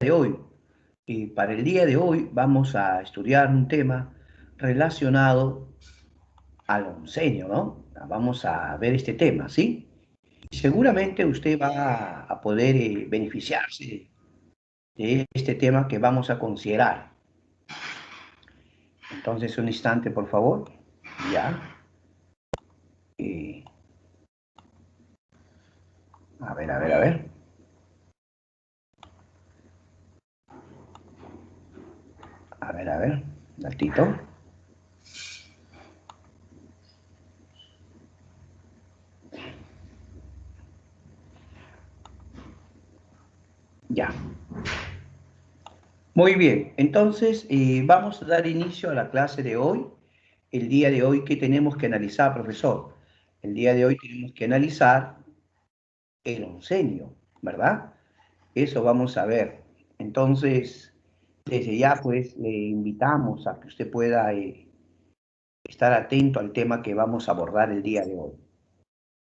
de hoy. Para el día de hoy vamos a estudiar un tema relacionado al oncenio, ¿no? Vamos a ver este tema, ¿sí? Seguramente usted va a poder beneficiarse de este tema que vamos a considerar. Entonces, un instante, por favor. Ya. Eh, a ver. A ver. Un ratito. Ya. Muy bien, entonces vamos a dar inicio a la clase de hoy. El día de hoy, ¿qué tenemos que analizar, profesor? El día de hoy tenemos que analizar el oncenio, ¿verdad? Eso vamos a ver. Entonces, desde ya, pues, le invitamos a que usted pueda estar atento al tema que vamos a abordar el día de hoy.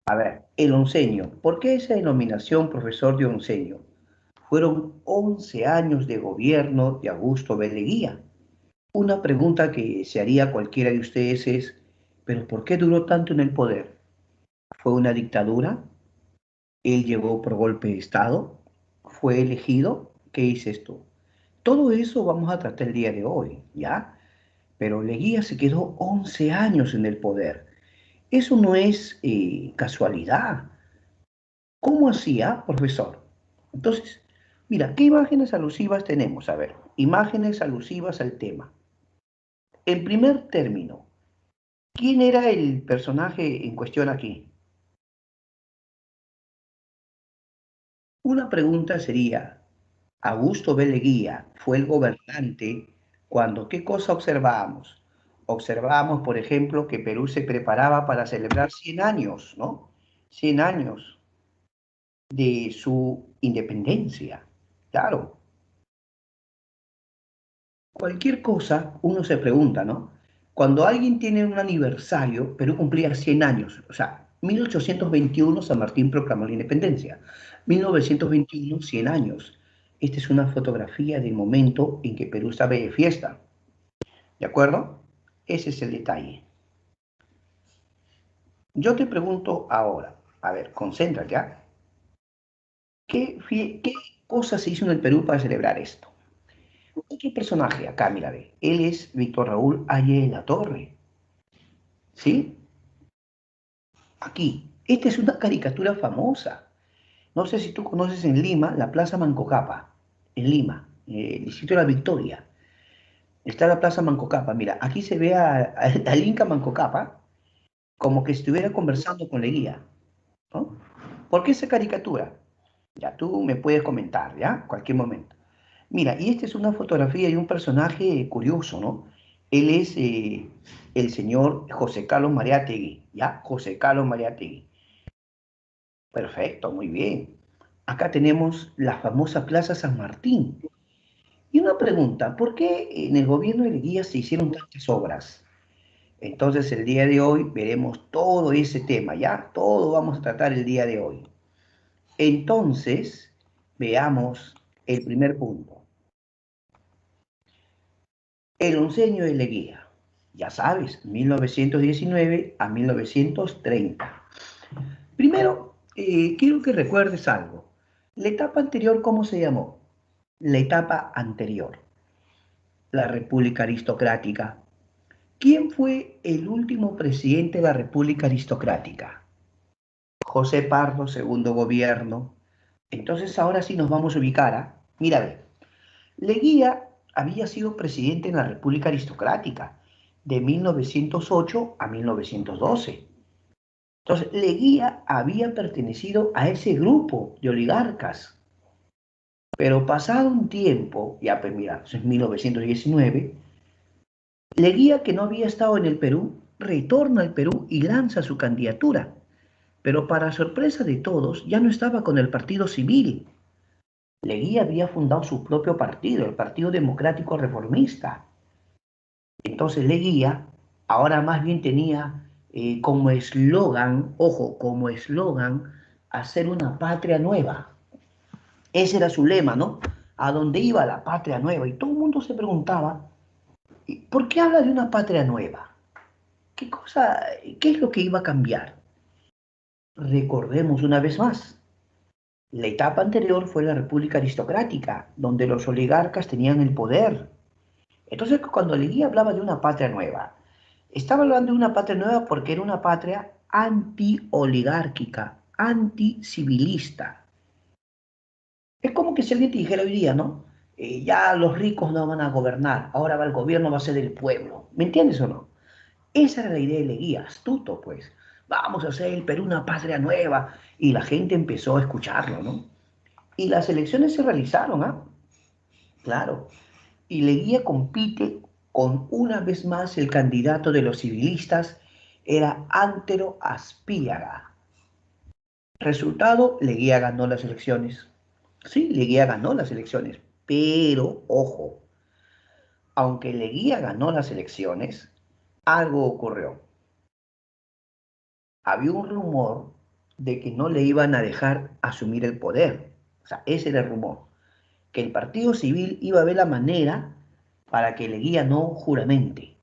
A ver, el oncenio. ¿Por qué esa denominación, profesor, de oncenio? Fueron 11 años de gobierno de Augusto B. Leguía. Una pregunta que se haría cualquiera de ustedes es, ¿pero por qué duró tanto en el poder? ¿Fue una dictadura? ¿Él llegó por golpe de Estado? ¿Fue elegido? ¿Qué dices tú? Todo eso vamos a tratar el día de hoy, ¿ya? Pero Leguía se quedó 11 años en el poder. Eso no es casualidad. ¿Cómo hacía, profesor? Entonces, mira, ¿qué imágenes alusivas tenemos? A ver, imágenes alusivas al tema. En primer término, ¿quién era el personaje en cuestión aquí? Una pregunta sería, Augusto B. Leguía fue el gobernante cuando, ¿qué cosa observábamos? Observábamos, por ejemplo, que Perú se preparaba para celebrar 100 años, ¿no? 100 años de su independencia. Claro, cualquier cosa uno se pregunta, ¿no? Cuando alguien tiene un aniversario, Perú cumplía 100 años, o sea, 1821 San Martín proclamó la independencia, 1921 100 años. Esta es una fotografía del momento en que Perú estaba de fiesta, ¿de acuerdo? Ese es el detalle. Yo te pregunto ahora, a ver, concéntrate, ¿ya? ¿Qué cosa se hizo en el Perú para celebrar esto? Otro personaje, acá, mira, ve, él es Víctor Raúl Aye de la Torre, ¿sí? Aquí. Esta es una caricatura famosa. No sé si tú conoces en Lima la Plaza Mancocapa, en Lima, el distrito de la Victoria. Está la Plaza Mancocapa. Mira, aquí se ve al Inca Mancocapa como que estuviera conversando con Leguía, ¿no? ¿Por qué esa caricatura? Ya tú me puedes comentar, ¿ya? Cualquier momento. Mira, y esta es una fotografía de un personaje curioso, ¿no? Él es el señor José Carlos Mariátegui, ¿ya? José Carlos Mariátegui. Perfecto, muy bien. Acá tenemos la famosa Plaza San Martín. Y una pregunta, ¿por qué en el gobierno de Leguía se hicieron tantas obras? Entonces el día de hoy veremos todo ese tema, ¿ya? Todo vamos a tratar el día de hoy. Entonces, veamos el primer punto. El oncenio de Leguía. Ya sabes, 1919 a 1930. Primero, quiero que recuerdes algo. La etapa anterior, ¿cómo se llamó? La etapa anterior, la República Aristocrática. ¿Quién fue el último presidente de la República Aristocrática? José Pardo, segundo gobierno. Entonces ahora sí nos vamos a ubicar. ¿Ah? Mira, ve, Leguía había sido presidente en la República Aristocrática de 1908 a 1912. Entonces, Leguía había pertenecido a ese grupo de oligarcas. Pero pasado un tiempo, ya pues mira, en 1919, Leguía, que no había estado en el Perú, retorna al Perú y lanza su candidatura. Pero para sorpresa de todos, ya no estaba con el Partido Civil. Leguía había fundado su propio partido, el Partido Democrático Reformista. Entonces Leguía ahora más bien tenía como eslogan, ojo, como eslogan, hacer una patria nueva. Ese era su lema, ¿no? a donde iba la patria nueva, y todo el mundo se preguntaba, ¿por qué habla de una patria nueva? ¿Qué cosa, qué es lo que iba a cambiar? Recordemos una vez más, la etapa anterior fue la República Aristocrática, donde los oligarcas tenían el poder. Entonces, cuando Leguía hablaba de una patria nueva, estaba hablando de una patria nueva porque era una patria anti-oligárquica, anti-civilista. Es como que si alguien te dijera hoy día, ¿no? Ya los ricos no van a gobernar, ahora va el gobierno, va a ser del pueblo. ¿Me entiendes o no? Esa era la idea de Leguía, astuto, pues. Vamos a hacer el Perú una patria nueva. Y la gente empezó a escucharlo, ¿no? Y las elecciones se realizaron, ¿ah? Claro. Y Leguía compite con una vez más el candidato de los civilistas, era Antero Aspíaga. Resultado, Leguía ganó las elecciones. Sí, Leguía ganó las elecciones, pero ojo, aunque Leguía ganó las elecciones, algo ocurrió. Había un rumor de que no le iban a dejar asumir el poder. O sea, ese era el rumor. Que el Partido Civil iba a ver la manera para que Leguía no juramente.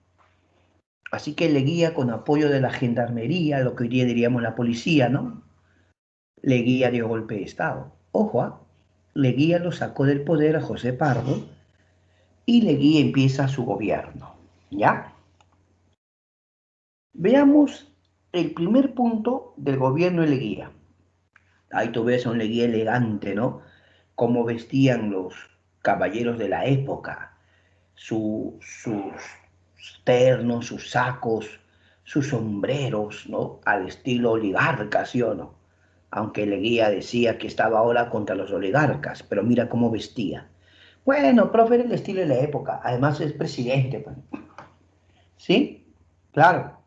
Así que Leguía, con apoyo de la gendarmería, lo que hoy día diríamos la policía, ¿no? Leguía dio golpe de Estado. Ojo, ¿ah? Leguía lo sacó del poder a José Pardo y Leguía empieza su gobierno. ¿Ya? Veamos el primer punto del gobierno de Leguía. Ahí tú ves a un Leguía elegante, ¿no? Cómo vestían los caballeros de la época, sus ternos, sus sacos, sus sombreros, ¿no? Al estilo oligarca, ¿sí o no? Aunque Leguía decía que estaba ahora contra los oligarcas, pero mira cómo vestía. Bueno, profe, era el estilo de la época, además es presidente, pues. ¿Sí? Claro.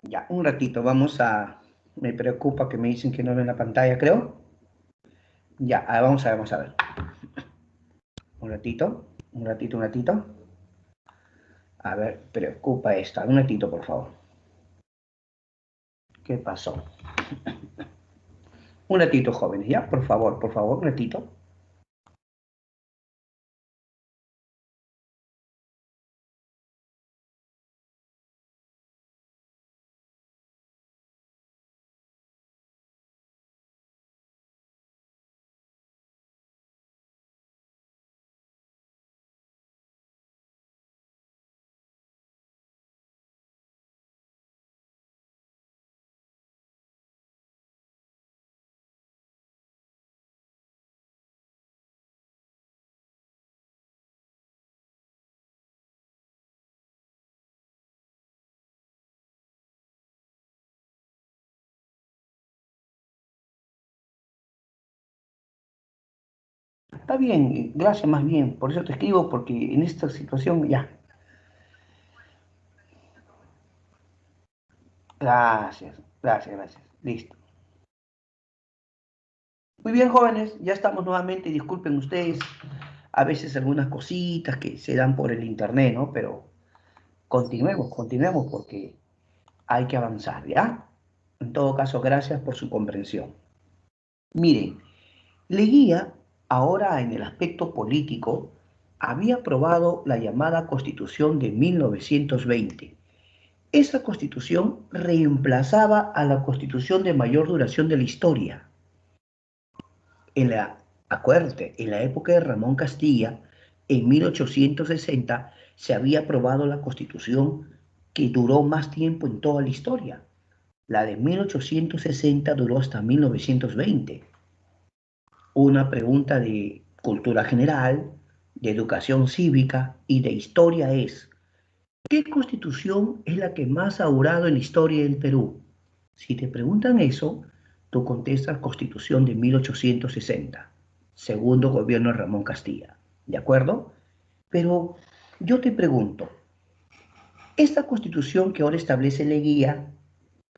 Ya, un ratito, vamos a... Me preocupa que me dicen que no ven la pantalla, creo. Ya, vamos a ver, vamos a ver. Un ratito, un ratito, un ratito. A ver, preocupa esta. Un ratito, por favor. ¿Qué pasó? Un ratito, jóvenes, ¿ya? Por favor, un ratito. Está bien, gracias más bien. Por eso te escribo, porque en esta situación ya. Gracias, gracias, gracias. Listo. Muy bien, jóvenes, ya estamos nuevamente. Disculpen ustedes a veces algunas cositas que se dan por el internet, ¿no? Pero continuemos, continuemos porque hay que avanzar, ¿ya? En todo caso, gracias por su comprensión. Miren, Leguía, ahora en el aspecto político, había aprobado la llamada Constitución de 1920. Esa Constitución reemplazaba a la Constitución de mayor duración de la historia. Acuérdate, en la época de Ramón Castilla, en 1860, se había aprobado la Constitución que duró más tiempo en toda la historia. La de 1860 duró hasta 1920. Una pregunta de cultura general, de educación cívica y de historia es, ¿qué constitución es la que más ha durado en la historia del Perú? Si te preguntan eso, tú contestas Constitución de 1860, segundo gobierno de Ramón Castilla, ¿de acuerdo? Pero yo te pregunto, esta constitución que ahora establece Leguía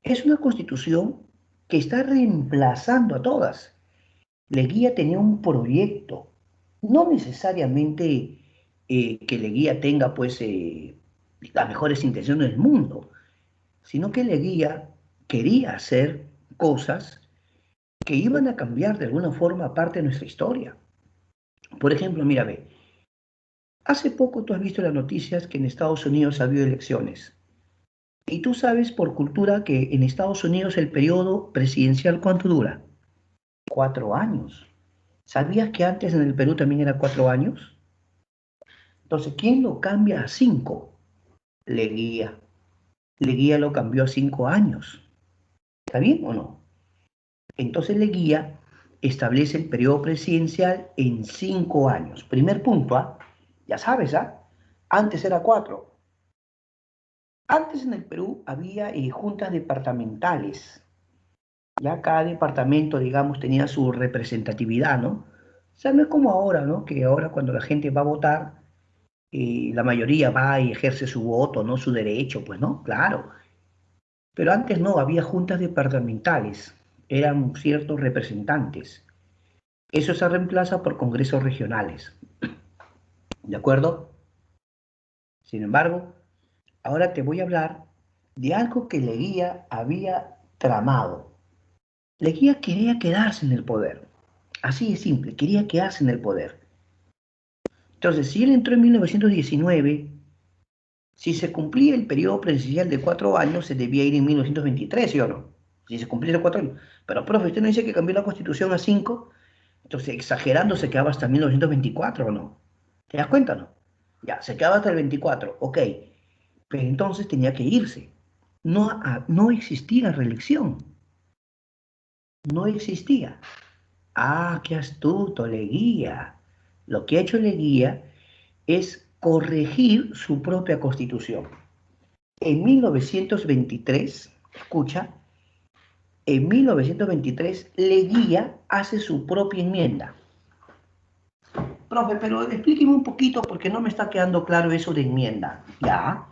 es una constitución que está reemplazando a todas. Leguía tenía un proyecto, no necesariamente que Leguía tenga pues las mejores intenciones del mundo, sino que Leguía quería hacer cosas que iban a cambiar de alguna forma parte de nuestra historia. Por ejemplo, mira, ve, hace poco tú has visto las noticias que en Estados Unidos ha habido elecciones. Y tú sabes por cultura que en Estados Unidos el periodo presidencial, ¿cuánto dura? 4 años. ¿Sabías que antes en el Perú también era 4 años? Entonces, ¿quién lo cambia a 5? Leguía. Leguía lo cambió a 5 años. ¿Está bien o no? Entonces Leguía establece el periodo presidencial en 5 años. Primer punto, ¿ah? Ya sabes, ¿ah? Antes era 4. Antes en el Perú había juntas departamentales. Ya cada departamento, digamos, tenía su representatividad, ¿no? O sea, no es como ahora, ¿no? Que ahora cuando la gente va a votar, la mayoría va y ejerce su voto, ¿no? Su derecho, pues, ¿no? Claro. Pero antes no, había juntas departamentales, eran ciertos representantes. Eso se reemplaza por congresos regionales, ¿de acuerdo? Sin embargo, ahora te voy a hablar de algo que Leguía había tramado. Leguía quería quedarse en el poder, así de simple, quería quedarse en el poder. Entonces, si él entró en 1919, si se cumplía el periodo presidencial de 4 años, se debía ir en 1923, ¿sí o no? Si se cumplieron 4 años. Pero, profe, ¿usted no dice que cambió la Constitución a 5? Entonces, exagerando, se quedaba hasta 1924, ¿o no? ¿Te das cuenta, no? Ya, se quedaba hasta el 24, ok. Pero entonces tenía que irse. No existía reelección. No existía. Ah, qué astuto, Leguía. Lo que ha hecho Leguía es corregir su propia constitución. En 1923, escucha, en 1923 Leguía hace su propia enmienda. Profe, pero explíqueme un poquito porque no me está quedando claro eso de enmienda. Ya.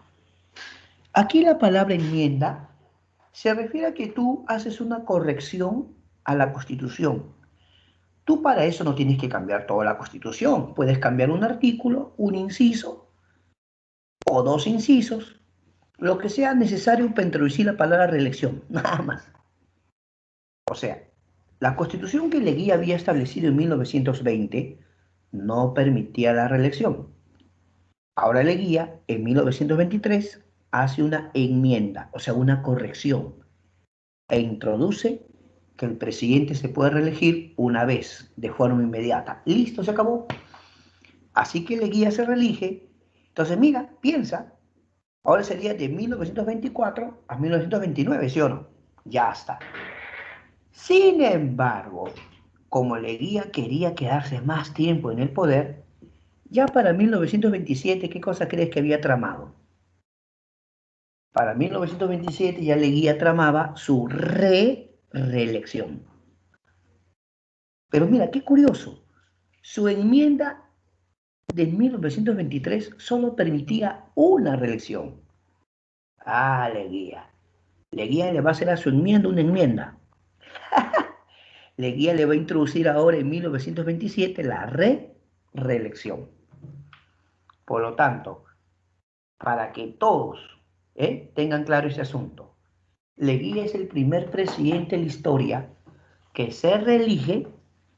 Aquí la palabra enmienda se refiere a que tú haces una corrección a la Constitución. Tú para eso no tienes que cambiar toda la Constitución. Puedes cambiar un artículo, un inciso o dos incisos, lo que sea necesario para introducir la palabra reelección, nada más. O sea, la Constitución que Leguía había establecido en 1920 no permitía la reelección. Ahora Leguía, en 1923, hace una enmienda, o sea, una corrección, e introduce que el presidente se puede reelegir una vez, de forma inmediata. Listo, se acabó. Así que Leguía se reelige. Entonces, mira, piensa, ahora sería de 1924 a 1929, ¿sí o no? Ya está. Sin embargo, como Leguía quería quedarse más tiempo en el poder, ya para 1927, ¿qué cosa crees que había tramado? Para 1927 ya Leguía tramaba su reelección. Pero mira, qué curioso, su enmienda de 1923 solo permitía una reelección. Ah, Leguía. Leguía le va a hacer a su enmienda una enmienda. Leguía le va a introducir ahora en 1927 la reelección. Por lo tanto, para que todos tengan claro ese asunto, Leguía es el primer presidente en la historia que se reelige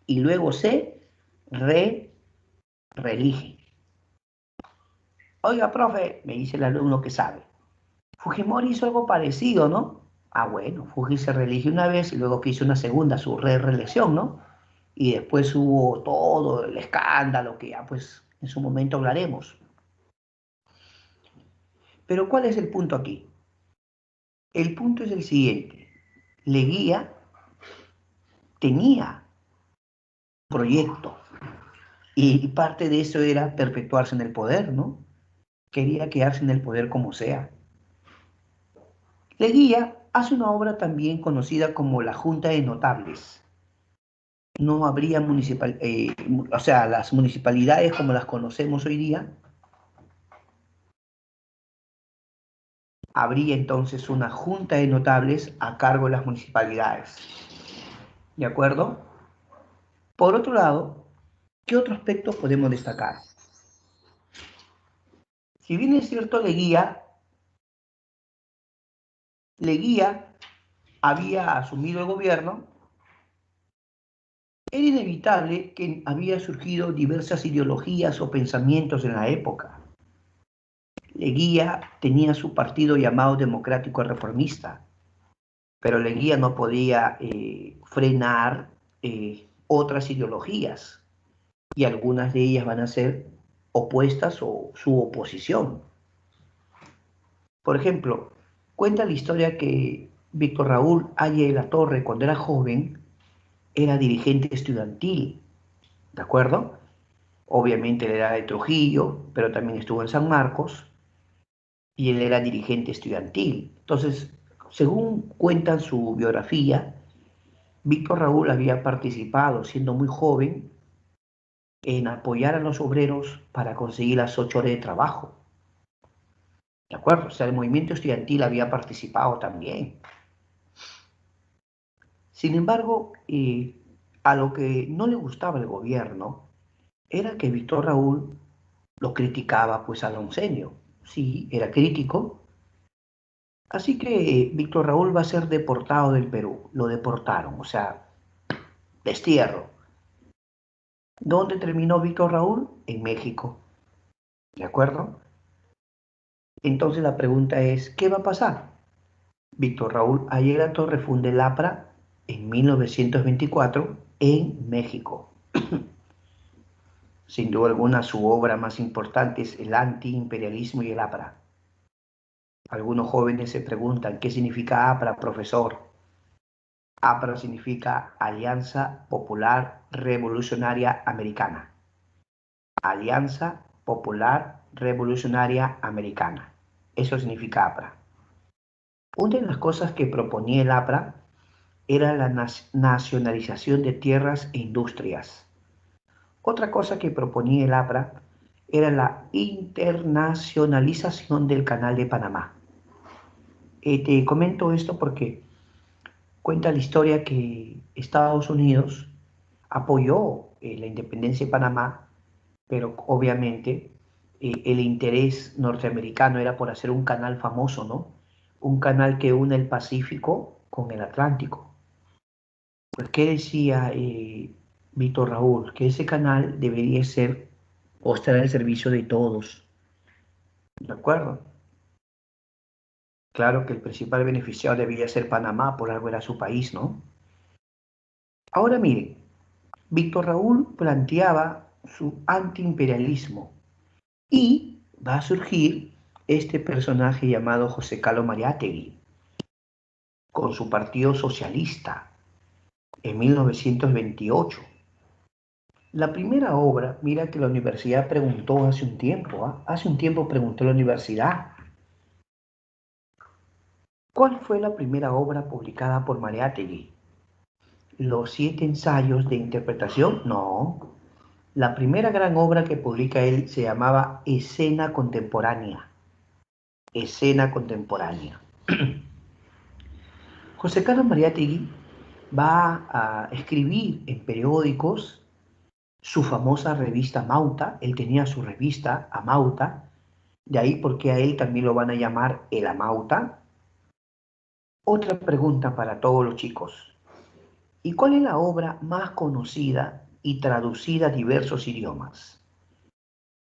y luego se reelige. Oiga, profe, me dice el alumno que sabe. Fujimori hizo algo parecido, ¿no? Ah, bueno, Fuji se reelige una vez y luego que hizo una segunda, su reelección, ¿no? Y después hubo todo el escándalo que ya pues en su momento hablaremos. Pero ¿cuál es el punto aquí? El punto es el siguiente. Leguía tenía un proyecto y parte de eso era perpetuarse en el poder, ¿no? Quería quedarse en el poder como sea. Leguía hace una obra también conocida como la Junta de Notables. No habría o sea, las municipalidades como las conocemos hoy día, habría entonces una junta de notables a cargo de las municipalidades. ¿De acuerdo? Por otro lado, ¿qué otro aspecto podemos destacar? Si bien es cierto, Leguía había asumido el gobierno, Era inevitable que había surgido diversas ideologías o pensamientos en la época. Leguía tenía su partido llamado Democrático Reformista, pero Leguía no podía frenar otras ideologías, y algunas de ellas van a ser opuestas o su oposición. Por ejemplo, cuenta la historia que Víctor Raúl Haya de la Torre, cuando era joven, era dirigente estudiantil, ¿de acuerdo? Obviamente él era de Trujillo, pero también estuvo en San Marcos, y él era dirigente estudiantil. Entonces, según cuentan su biografía, Víctor Raúl había participado, siendo muy joven, en apoyar a los obreros para conseguir las 8 horas de trabajo. ¿De acuerdo? O sea, el movimiento estudiantil había participado también. Sin embargo, a lo que no le gustaba el gobierno era que Víctor Raúl lo criticaba pues al oncenio. Sí, era crítico. Así que Víctor Raúl va a ser deportado del Perú. Lo deportaron, o sea, destierro. ¿Dónde terminó Víctor Raúl? En México. ¿De acuerdo? Entonces la pregunta es, ¿qué va a pasar? Víctor Raúl Ayala Torre funda el APRA en 1924 en México. Sin duda alguna, su obra más importante es El antiimperialismo y el APRA. Algunos jóvenes se preguntan, ¿qué significa APRA, profesor? APRA significa Alianza Popular Revolucionaria Americana. Alianza Popular Revolucionaria Americana. Eso significa APRA. Una de las cosas que proponía el APRA era la nacionalización de tierras e industrias. Otra cosa que proponía el APRA era la internacionalización del Canal de Panamá. Te comento esto porque cuenta la historia que Estados Unidos apoyó la independencia de Panamá, pero obviamente el interés norteamericano era por hacer un canal famoso, ¿no? Un canal que une el Pacífico con el Atlántico. Pues, ¿qué decía Víctor Raúl? Que ese canal debería ser o estar al servicio de todos, ¿de acuerdo? Claro que el principal beneficiado debía ser Panamá, por algo era su país, ¿no? Ahora miren, Víctor Raúl planteaba su antiimperialismo y va a surgir este personaje llamado José Carlos Mariátegui con su Partido Socialista en 1928. La primera obra, mira que la universidad preguntó hace un tiempo, hace un tiempo preguntó la universidad, ¿cuál fue la primera obra publicada por Mariátegui? ¿Los 7 ensayos de interpretación? No. La primera gran obra que publica él se llamaba Escena Contemporánea. Escena Contemporánea. José Carlos Mariátegui va a escribir en periódicos su famosa revista Mauta. Él tenía su revista Amauta, de ahí porque a él también lo van a llamar el Amauta. Otra pregunta para todos los chicos. ¿Y cuál es la obra más conocida y traducida a diversos idiomas?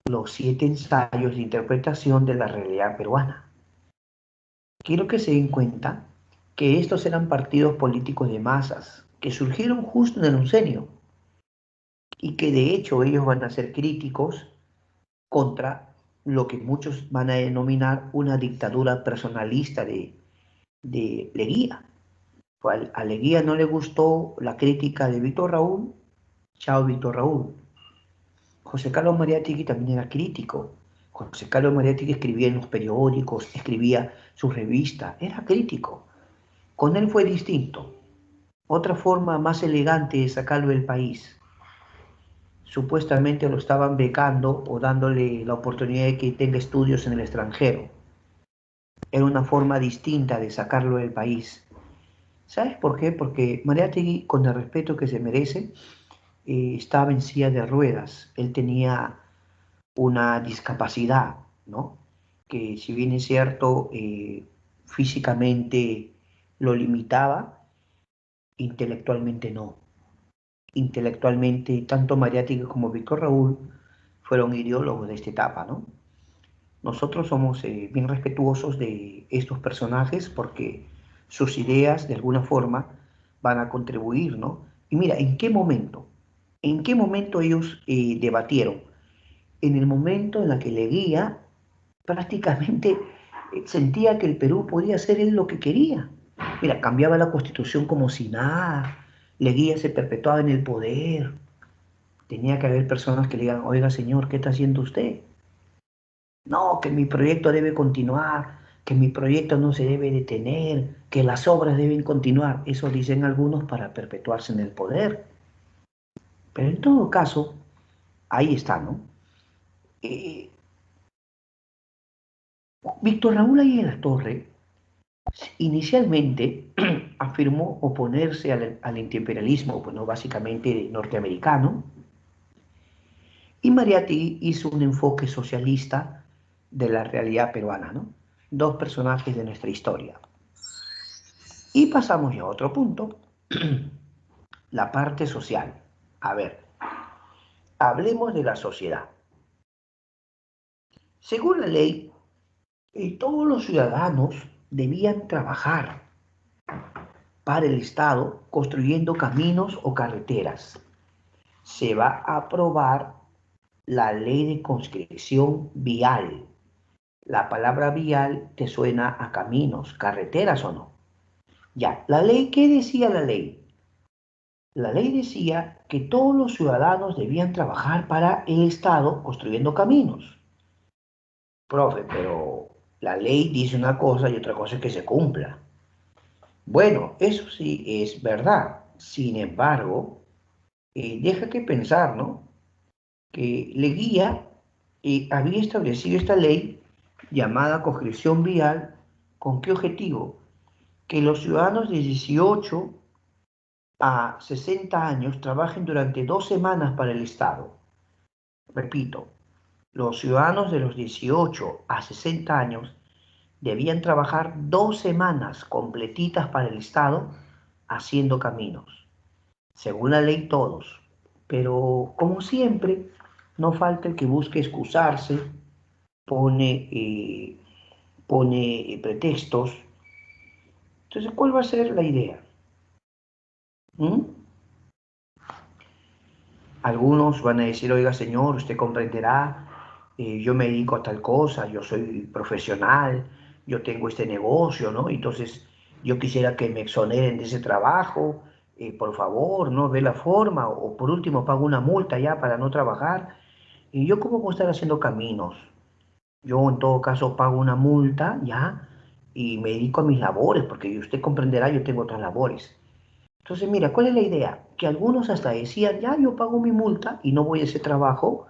Los 7 ensayos de interpretación de la realidad peruana. Quiero que se den cuenta que estos eran partidos políticos de masas que surgieron justo en el oncenio y que de hecho ellos van a ser críticos contra lo que muchos van a denominar una dictadura personalista de Leguía. A Leguía no le gustó la crítica de Víctor Raúl, chao Víctor Raúl. José Carlos Mariátegui también era crítico. José Carlos Mariátegui escribía en los periódicos, escribía su revista, era crítico. Con él fue distinto. Otra forma más elegante de sacarlo del país. Supuestamente lo estaban becando o dándole la oportunidad de que tenga estudios en el extranjero. Era una forma distinta de sacarlo del país. ¿Sabes por qué? Porque Mariátegui, con el respeto que se merece, estaba en silla de ruedas. Él tenía una discapacidad, ¿no? Que si bien es cierto, físicamente lo limitaba, intelectualmente no. intelectualmente, tanto Mariátegui como Víctor Raúl fueron ideólogos de esta etapa, ¿no? Nosotros somos bien respetuosos de estos personajes porque sus ideas de alguna forma van a contribuir, ¿no? Y mira, ¿en qué momento? ¿En qué momento ellos debatieron? En el momento en el que Leguía prácticamente sentía que el Perú podía hacer él lo que quería. Mira, cambiaba la constitución como si nada, Leguía se perpetuaba en el poder. Tenía que haber personas que le digan, oiga señor, ¿qué está haciendo usted? No, que mi proyecto debe continuar, que mi proyecto no se debe detener, que las obras deben continuar. Eso dicen algunos para perpetuarse en el poder. Pero en todo caso, ahí está, ¿no? Eh, Víctor Raúl Ayala Torre inicialmente afirmó oponerse al imperialismo, bueno, básicamente norteamericano, y Mariátegui hizo un enfoque socialista de la realidad peruana, ¿no? Dos personajes de nuestra historia. Y pasamos ya a otro punto, la parte social. A ver, hablemos de la sociedad. Según la ley, todos los ciudadanos debían trabajar para el Estado construyendo caminos o carreteras. Se va a aprobar la ley de conscripción vial. La palabra vial te suena a caminos, carreteras o no. Ya, la ley, ¿qué decía la ley? La ley decía que todos los ciudadanos debían trabajar para el Estado construyendo caminos. Profe, pero la ley dice una cosa y otra cosa es que se cumpla. Bueno, eso sí es verdad. Sin embargo, deja que pensar, ¿no? Que Leguía había establecido esta ley llamada conscripción vial, ¿con qué objetivo? Que los ciudadanos de 18 a 60 años trabajen durante 2 semanas para el Estado. Repito, los ciudadanos de los 18 a 60 años debían trabajar 2 semanas completitas para el Estado haciendo caminos. Según la ley todos. Pero como siempre, no falta el que busque excusarse, pone pretextos. Entonces, ¿cuál va a ser la idea? ¿Mm? Algunos van a decir, oiga señor, usted comprenderá, yo me dedico a tal cosa, yo soy profesional, yo tengo este negocio, ¿no? Entonces yo quisiera que me exoneren de ese trabajo, por favor, ¿no? Ve la forma, o por último pago una multa ya para no trabajar. ¿Y yo cómo puedo estar haciendo caminos? Yo en todo caso pago una multa, ya, y me dedico a mis labores, porque usted comprenderá, yo tengo otras labores. Entonces, mira, ¿cuál es la idea? Que algunos hasta decían, ya, yo pago mi multa y no voy a ese trabajo,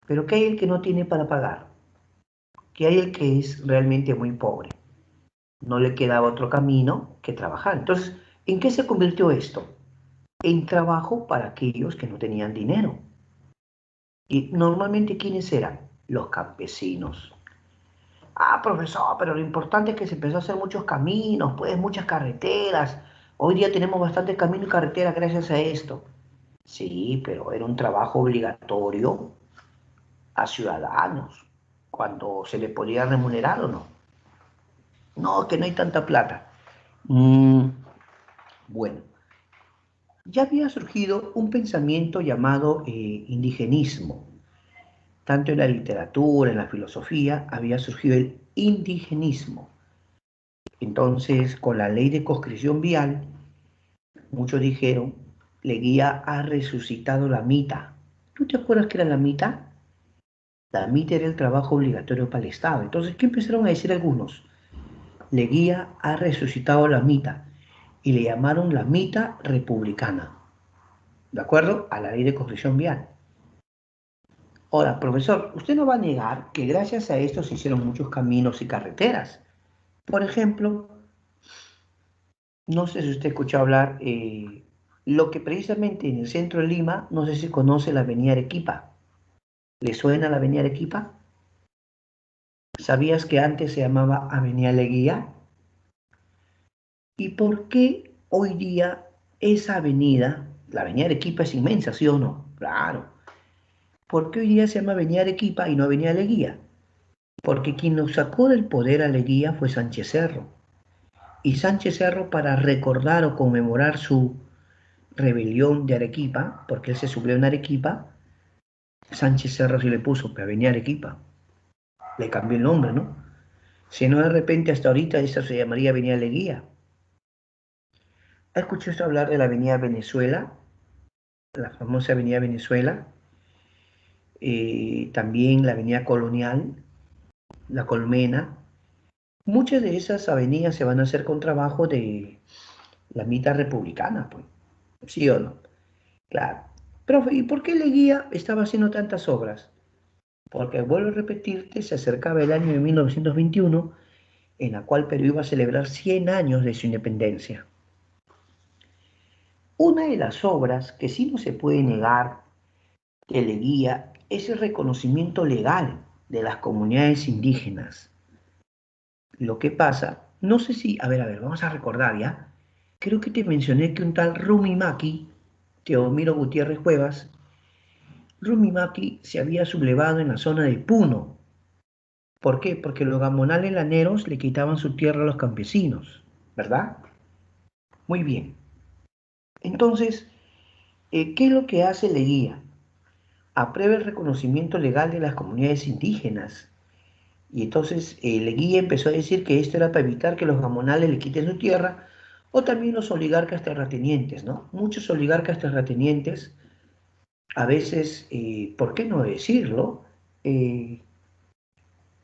pero que hay el que no tiene para pagar, que hay el que es realmente muy pobre. No le quedaba otro camino que trabajar. Entonces, ¿en qué se convirtió esto? En trabajo para aquellos que no tenían dinero. Y normalmente, ¿quiénes eran? Los campesinos. Ah, profesor, pero lo importante es que se empezó a hacer muchos caminos, pues muchas carreteras. Hoy día tenemos bastantes caminos y carreteras gracias a esto. Sí, pero era un trabajo obligatorio a ciudadanos, cuando se le podía remunerar o no. No, que no hay tanta plata. Mm, bueno, ya había surgido un pensamiento llamado indigenismo. Tanto en la literatura, en la filosofía, había surgido el indigenismo. Entonces, con la ley de conscripción vial, muchos dijeron, Leguía ha resucitado la mita. ¿Tú te acuerdas qué era la mita? La mita era el trabajo obligatorio para el Estado. Entonces, ¿qué empezaron a decir algunos? Leguía ha resucitado la mita y le llamaron la mita republicana, ¿de acuerdo? A la ley de construcción vial. Ahora, profesor, usted no va a negar que gracias a esto se hicieron muchos caminos y carreteras. Por ejemplo, no sé si usted escuchó hablar, lo que precisamente en el centro de Lima, no sé si conoce la avenida Arequipa. ¿Le suena la avenida Arequipa? ¿Sabías que antes se llamaba Avenida Leguía? ¿Y por qué hoy día esa avenida La avenida Arequipa es inmensa, ¿sí o no? Claro. ¿Por qué hoy día se llama avenida Arequipa y no avenida Leguía? Porque quien nos sacó del poder a Leguía fue Sánchez Cerro. Y Sánchez Cerro, para recordar o conmemorar su rebelión de Arequipa, porque él se subió en Arequipa, Sánchez Cerro sí le puso Avenida Arequipa. Le cambió el nombre, ¿no? Si no, de repente hasta ahorita esa se llamaría Avenida Leguía. ¿Ha escuchado usted hablar de la Avenida Venezuela? La famosa Avenida Venezuela. También la Avenida Colonial, la Colmena. Muchas de esas avenidas se van a hacer con trabajo de la mitad republicana, pues. ¿Sí o no? Claro. Profe, ¿y por qué Leguía estaba haciendo tantas obras? Porque, vuelvo a repetirte, se acercaba el año de 1921, en la cual Perú iba a celebrar 100 años de su independencia. Una de las obras que sí no se puede negar que Leguía es el reconocimiento legal de las comunidades indígenas. Lo que pasa, no sé si, a ver, vamos a recordar ya. Creo que te mencioné que un tal Rumi Maki, Teomiro Gutiérrez Cuevas, Rumi Maki se había sublevado en la zona de Puno. ¿Por qué? Porque los gamonales laneros le quitaban su tierra a los campesinos, ¿verdad? Muy bien. Entonces, ¿qué es lo que hace Leguía? Aprueba el reconocimiento legal de las comunidades indígenas. Y entonces Leguía empezó a decir que esto era para evitar que los gamonales le quiten su tierra, o también los oligarcas terratenientes, ¿no? Muchos oligarcas terratenientes, a veces, ¿por qué no decirlo? Eh,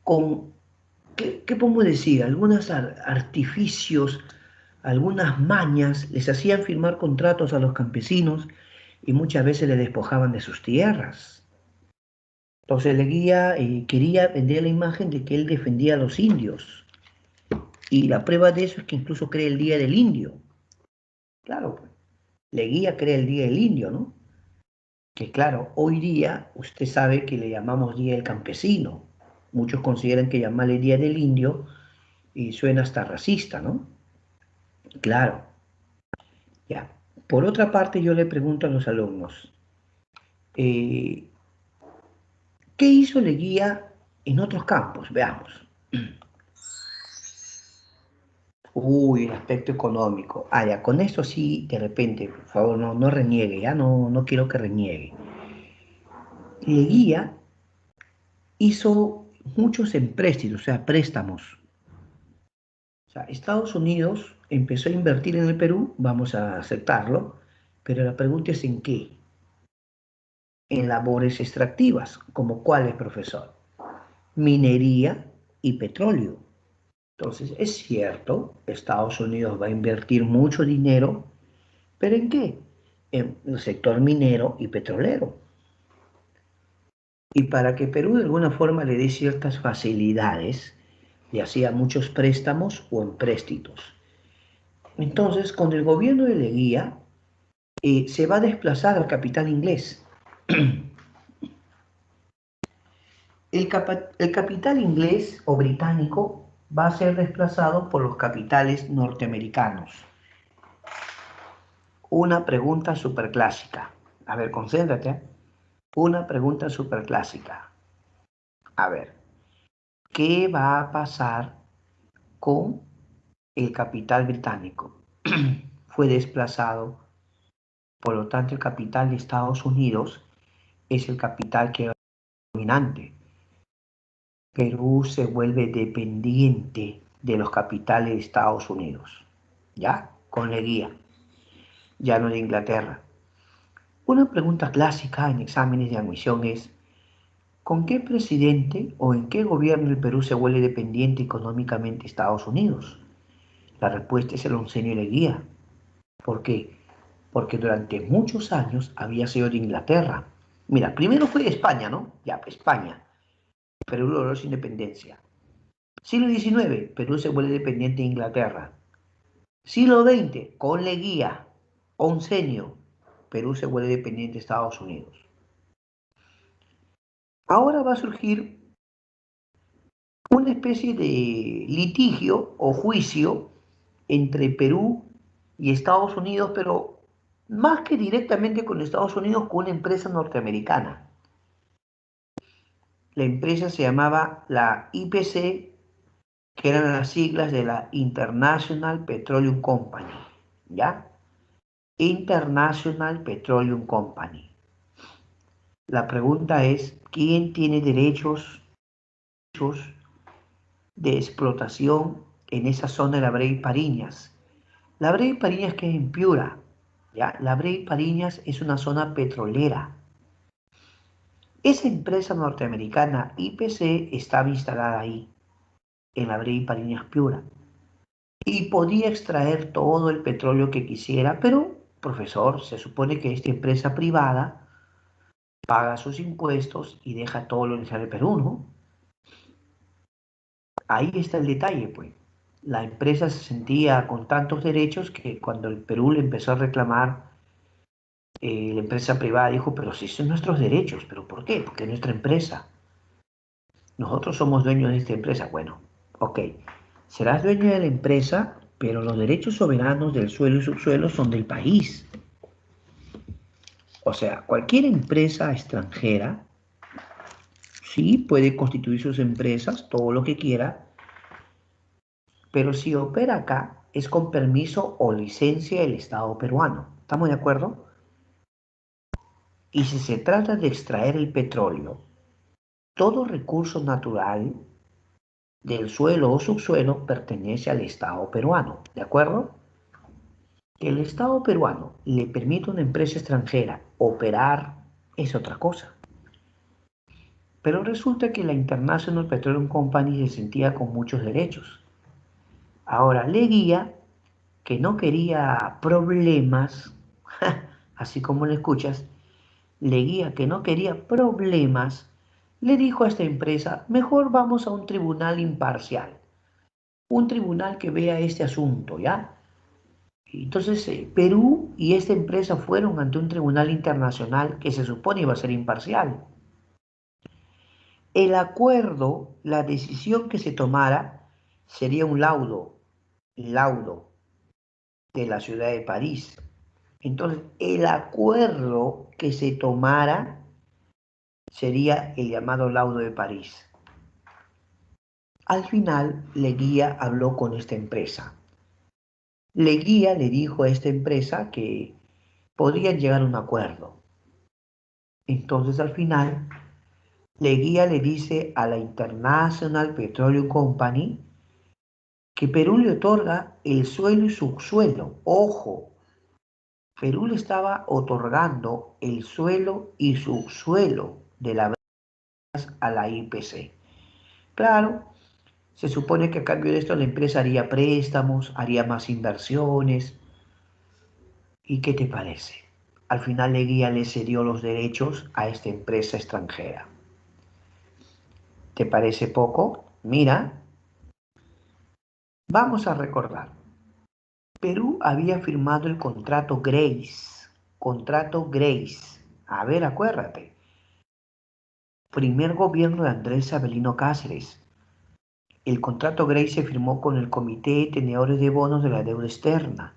con, ¿qué podemos decir? Algunos artificios, algunas mañas, les hacían firmar contratos a los campesinos y muchas veces les despojaban de sus tierras. Entonces Leguía quería vender la imagen de que él defendía a los indios. Y la prueba de eso es que incluso crea el Día del Indio. Claro, pues, Leguía crea el Día del Indio, ¿no? Que claro, hoy día usted sabe que le llamamos Día del Campesino. Muchos consideran que llamarle Día del Indio y suena hasta racista, ¿no? Claro, ya. Por otra parte, yo le pregunto a los alumnos, eh, ¿qué hizo Leguía en otros campos? Veamos. Uy, el aspecto económico. Ah, ya, con esto sí, de repente, por favor, no reniegue, ya no quiero que reniegue. Leguía hizo muchos empréstitos, o sea, préstamos. O sea, Estados Unidos empezó a invertir en el Perú, vamos a aceptarlo, pero la pregunta es ¿en qué? En labores extractivas, como cuáles, profesor? Minería y petróleo. Entonces, es cierto, Estados Unidos va a invertir mucho dinero, ¿pero en qué? En el sector minero y petrolero. Y para que Perú de alguna forma le dé ciertas facilidades, le hacía muchos préstamos o empréstitos. Entonces, con el gobierno de Leguía, se va a desplazar al capital inglés. El capital inglés o británico va a ser desplazado por los capitales norteamericanos. Una pregunta superclásica. A ver, concéntrate. Una pregunta superclásica. A ver, ¿qué va a pasar con el capital británico? Fue desplazado, por lo tanto el capital de Estados Unidos es el capital que va a ser dominante. Perú se vuelve dependiente de los capitales de Estados Unidos, ¿ya? Con Leguía, ya no de Inglaterra. Una pregunta clásica en exámenes de admisión es, ¿con qué presidente o en qué gobierno el Perú se vuelve dependiente económicamente de Estados Unidos? La respuesta es el oncenio Leguía. ¿Por qué? Porque durante muchos años había sido de Inglaterra. Mira, primero fue de España, ¿no? Ya, España. Perú logró su independencia. Siglo XIX, Perú se vuelve dependiente de Inglaterra. Siglo XX, con Leguía, oncenio, Perú se vuelve dependiente de Estados Unidos. Ahora va a surgir una especie de litigio o juicio entre Perú y Estados Unidos, pero más que directamente con Estados Unidos, con una empresa norteamericana. La empresa se llamaba la IPC, que eran las siglas de la International Petroleum Company, ¿ya? International Petroleum Company. La pregunta es, ¿quién tiene derechos de explotación en esa zona de la Brea y Pariñas? La Brea y Pariñas que es en Piura, ¿ya? La Brea y Pariñas es una zona petrolera. Esa empresa norteamericana IPC estaba instalada ahí, en la Brea y Pariñas Piura, y podía extraer todo el petróleo que quisiera, pero, profesor, se supone que esta empresa privada paga sus impuestos y deja todo lo necesario al Perú, ¿no? Ahí está el detalle, pues. La empresa se sentía con tantos derechos que cuando el Perú le empezó a reclamar, la empresa privada dijo, pero si son nuestros derechos, ¿pero por qué? Porque es nuestra empresa. Nosotros somos dueños de esta empresa. Bueno, ok, serás dueño de la empresa, pero los derechos soberanos del suelo y subsuelo son del país. O sea, cualquier empresa extranjera, sí, puede constituir sus empresas, todo lo que quiera, pero si opera acá es con permiso o licencia del Estado peruano. ¿Estamos de acuerdo? Y si se trata de extraer el petróleo, todo recurso natural del suelo o subsuelo pertenece al Estado peruano. ¿De acuerdo? Que el Estado peruano le permita a una empresa extranjera operar es otra cosa. Pero resulta que la International Petroleum Company se sentía con muchos derechos. Ahora, Leguía, que no quería problemas, así como lo escuchas, Leguía, que no quería problemas, le dijo a esta empresa, mejor vamos a un tribunal imparcial, un tribunal que vea este asunto, ¿ya? Entonces, Perú y esta empresa fueron ante un tribunal internacional que se supone iba a ser imparcial. El acuerdo, la decisión que se tomara, sería un laudo de la ciudad de París. Entonces, el acuerdo que se tomara sería el llamado laudo de París. Al final, Leguía habló con esta empresa. Leguía le dijo a esta empresa que podían llegar a un acuerdo. Entonces, al final, Leguía le dice a la International Petroleum Company que Perú le otorga el suelo y subsuelo. Ojo, Perú le estaba otorgando el suelo y subsuelo de la a la IPC. Claro, se supone que a cambio de esto la empresa haría préstamos, haría más inversiones. ¿Y qué te parece? Al final Leguía le cedió los derechos a esta empresa extranjera. ¿Te parece poco? Mira, vamos a recordar. Perú había firmado el contrato Grace. Contrato Grace. A ver, acuérdate. Primer gobierno de Andrés Avelino Cáceres. El contrato Grace se firmó con el Comité de Tenedores de Bonos de la Deuda Externa.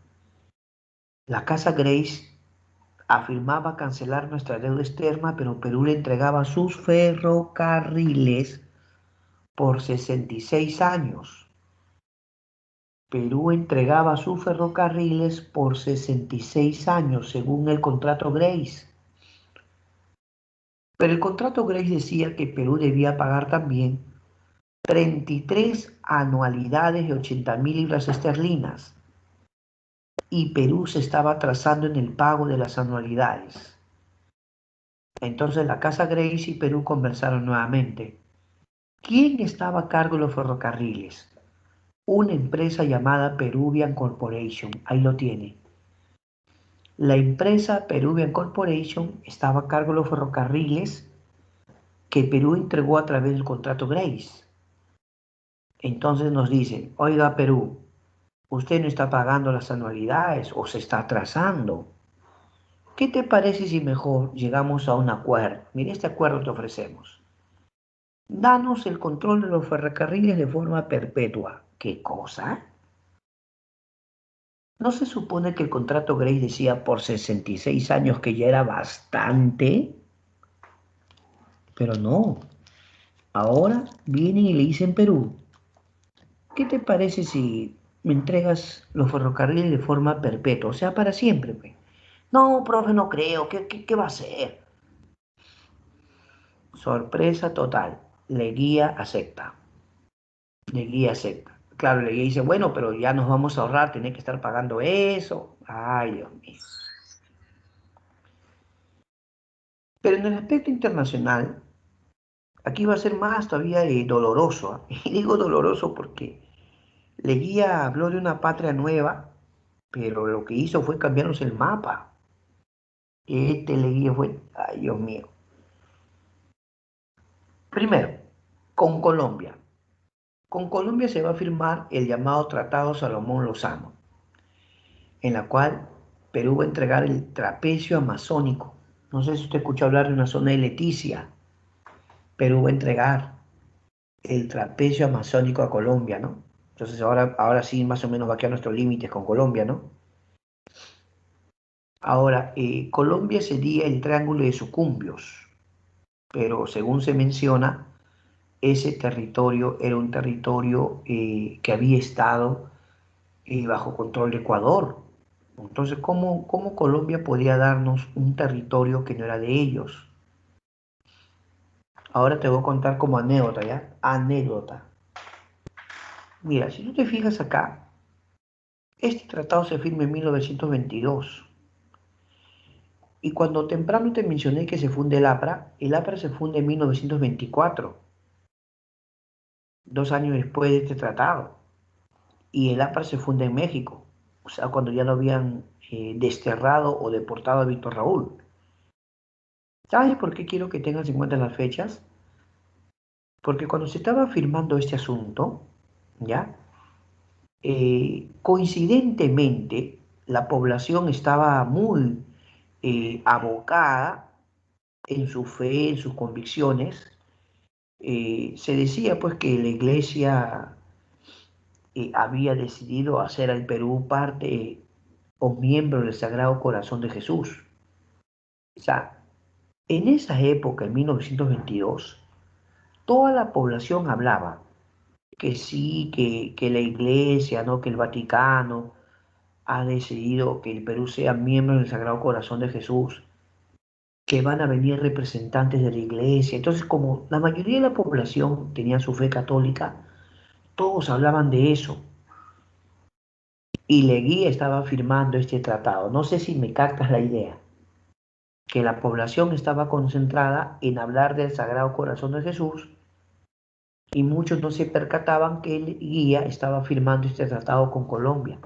La Casa Grace afirmaba cancelar nuestra deuda externa, pero Perú le entregaba sus ferrocarriles por 66 años. Perú entregaba sus ferrocarriles por 66 años, según el contrato Grace. Pero el contrato Grace decía que Perú debía pagar también 33 anualidades de 80.000 libras esterlinas. Y Perú se estaba atrasando en el pago de las anualidades. Entonces la Casa Grace y Perú conversaron nuevamente. ¿Quién estaba a cargo de los ferrocarriles? Una empresa llamada Peruvian Corporation. Ahí lo tiene. La empresa Peruvian Corporation estaba a cargo de los ferrocarriles que Perú entregó a través del contrato Grace. Entonces nos dicen, oiga Perú, usted no está pagando las anualidades o se está atrasando. ¿Qué te parece si mejor llegamos a un acuerdo? Mira, este acuerdo te ofrecemos. Danos el control de los ferrocarriles de forma perpetua. ¿Qué cosa? ¿No se supone que el contrato Grace decía por 66 años que ya era bastante? Pero no. Ahora vienen y le dicen Perú, ¿qué te parece si me entregas los ferrocarriles de forma perpetua? O sea, para siempre, pues. No, profe, no creo. ¿Qué va a ser? Sorpresa total. Leguía acepta. Leguía acepta. Claro, Leguía dice, bueno, pero ya nos vamos a ahorrar, tener que estar pagando eso. Ay, Dios mío. Pero en el aspecto internacional, aquí va a ser más todavía doloroso. ¿Ah? Y digo doloroso porque Leguía habló de una patria nueva, pero lo que hizo fue cambiarnos el mapa. Este Leguía fue, ay, Dios mío. Primero, con Colombia. Con Colombia se va a firmar el llamado Tratado Salomón Lozano, en la cual Perú va a entregar el trapecio amazónico. No sé si usted escuchó hablar de una zona de Leticia. Perú va a entregar el trapecio amazónico a Colombia, ¿no? Entonces ahora sí más o menos va a quedar nuestros límites con Colombia, ¿no? Ahora, Colombia sería el Triángulo de Sucumbios, pero según se menciona, ese territorio era un territorio que había estado bajo control de Ecuador. Entonces, ¿cómo Colombia podía darnos un territorio que no era de ellos? Ahora te voy a contar como anécdota, ¿ya? Anécdota. Mira, si tú te fijas acá, este tratado se firma en 1922. Y cuando temprano te mencioné que se funde el APRA se funde en 1924, 2 años después de este tratado. Y el APRA se funde en México, o sea, cuando ya lo habían desterrado o deportado a Víctor Raúl. ¿Sabes por qué quiero que tengas en cuenta las fechas? Porque cuando se estaba firmando este asunto, ¿ya? Coincidentemente, la población estaba muy abocada en su fe, en sus convicciones. Se decía pues que la iglesia había decidido hacer al Perú parte o miembro del Sagrado Corazón de Jesús. O sea, en esa época, en 1922, toda la población hablaba que sí, que la iglesia, ¿no? Que el Vaticano ha decidido que el Perú sea miembro del Sagrado Corazón de Jesús, que van a venir representantes de la iglesia. Entonces, como la mayoría de la población tenía su fe católica, todos hablaban de eso. Y Leguía estaba firmando este tratado. No sé si me captas la idea, que la población estaba concentrada en hablar del Sagrado Corazón de Jesús y muchos no se percataban que Leguía estaba firmando este tratado con Colombia.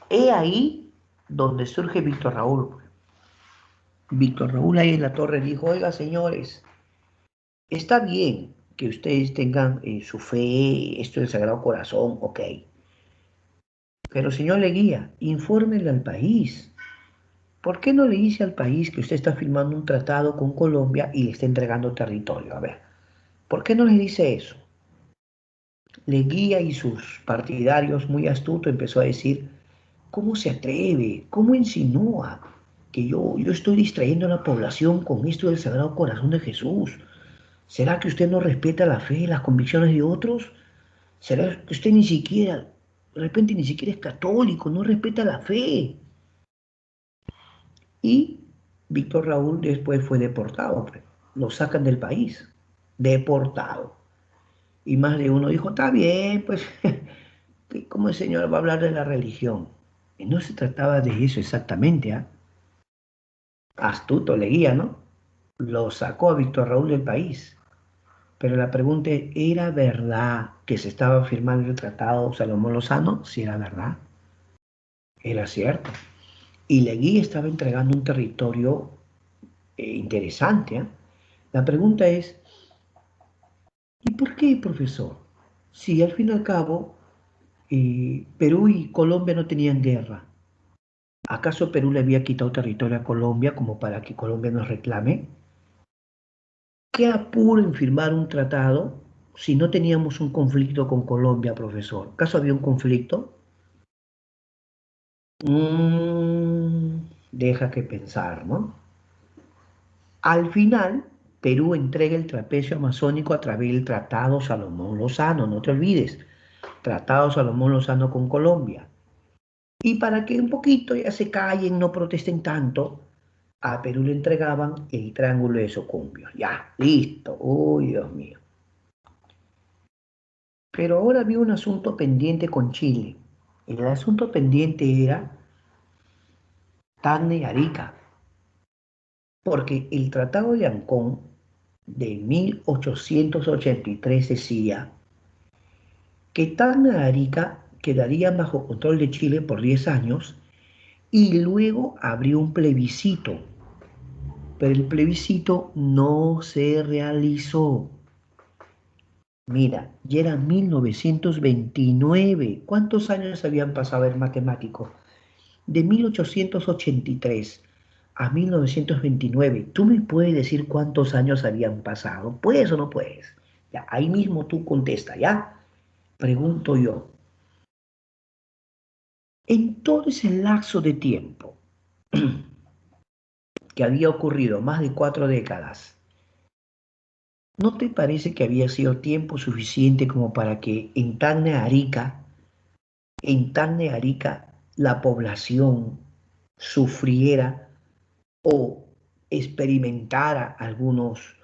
He ahí donde surge Víctor Raúl. Víctor Raúl ahí en la torre dijo, oiga señores, está bien que ustedes tengan su fe, esto del Sagrado Corazón, ok, pero señor Leguía, infórmenle al país. ¿Por qué no le dice al país que usted está firmando un tratado con Colombia y le está entregando territorio? A ver, ¿por qué no le dice eso? Leguía y sus partidarios, muy astuto, empezó a decir, ¿cómo se atreve? ¿Cómo insinúa que yo estoy distrayendo a la población con esto del Sagrado Corazón de Jesús? ¿Será que usted no respeta la fe y las convicciones de otros? ¿Será que usted ni siquiera, de repente ni siquiera es católico, no respeta la fe? Y Víctor Raúl después fue deportado, pues. Lo sacan del país, deportado. Y más de uno dijo, está bien, pues, ¿cómo el señor va a hablar de la religión? Y no se trataba de eso exactamente, ¿ah? Astuto Leguía, ¿no? Lo sacó a Víctor Raúl del país. Pero la pregunta es, ¿era verdad que se estaba firmando el tratado Salomón Lozano? Sí, era verdad, era cierto. Y Leguía estaba entregando un territorio interesante, ¿ah? La pregunta es, ¿y por qué, profesor? Si al fin y al cabo Perú y Colombia no tenían guerra, ¿acaso Perú le había quitado territorio a Colombia como para que Colombia nos reclame? ¿Qué apuro en firmar un tratado si no teníamos un conflicto con Colombia, profesor? ¿Acaso había un conflicto? Deja que pensar, ¿no? Al final, Perú entrega el trapecio amazónico a través del Tratado Salomón-Lozano, no te olvides, Tratado Salomón-Lozano con Colombia. Y para que un poquito ya se callen, no protesten tanto, a Perú le entregaban el Triángulo de Socumbio. Ya, listo. Uy, Dios mío. Pero ahora había un asunto pendiente con Chile. El asunto pendiente era Tacna y Arica, porque el Tratado de Ancón de 1883 decía que Tacna y Arica quedarían bajo control de Chile por 10 años y luego habría un plebiscito, pero el plebiscito no se realizó. Mira, ya era 1929. ¿Cuántos años habían pasado el matemático? De 1883 a 1929. ¿Tú me puedes decir cuántos años habían pasado? ¿Puedes o no puedes? Ya, ahí mismo tú contesta, ¿ya? Pregunto yo. En todo ese lapso de tiempo que había ocurrido, más de 4 décadas, ¿no te parece que había sido tiempo suficiente como para que en Tacna, Arica, la población sufriera o experimentara algunos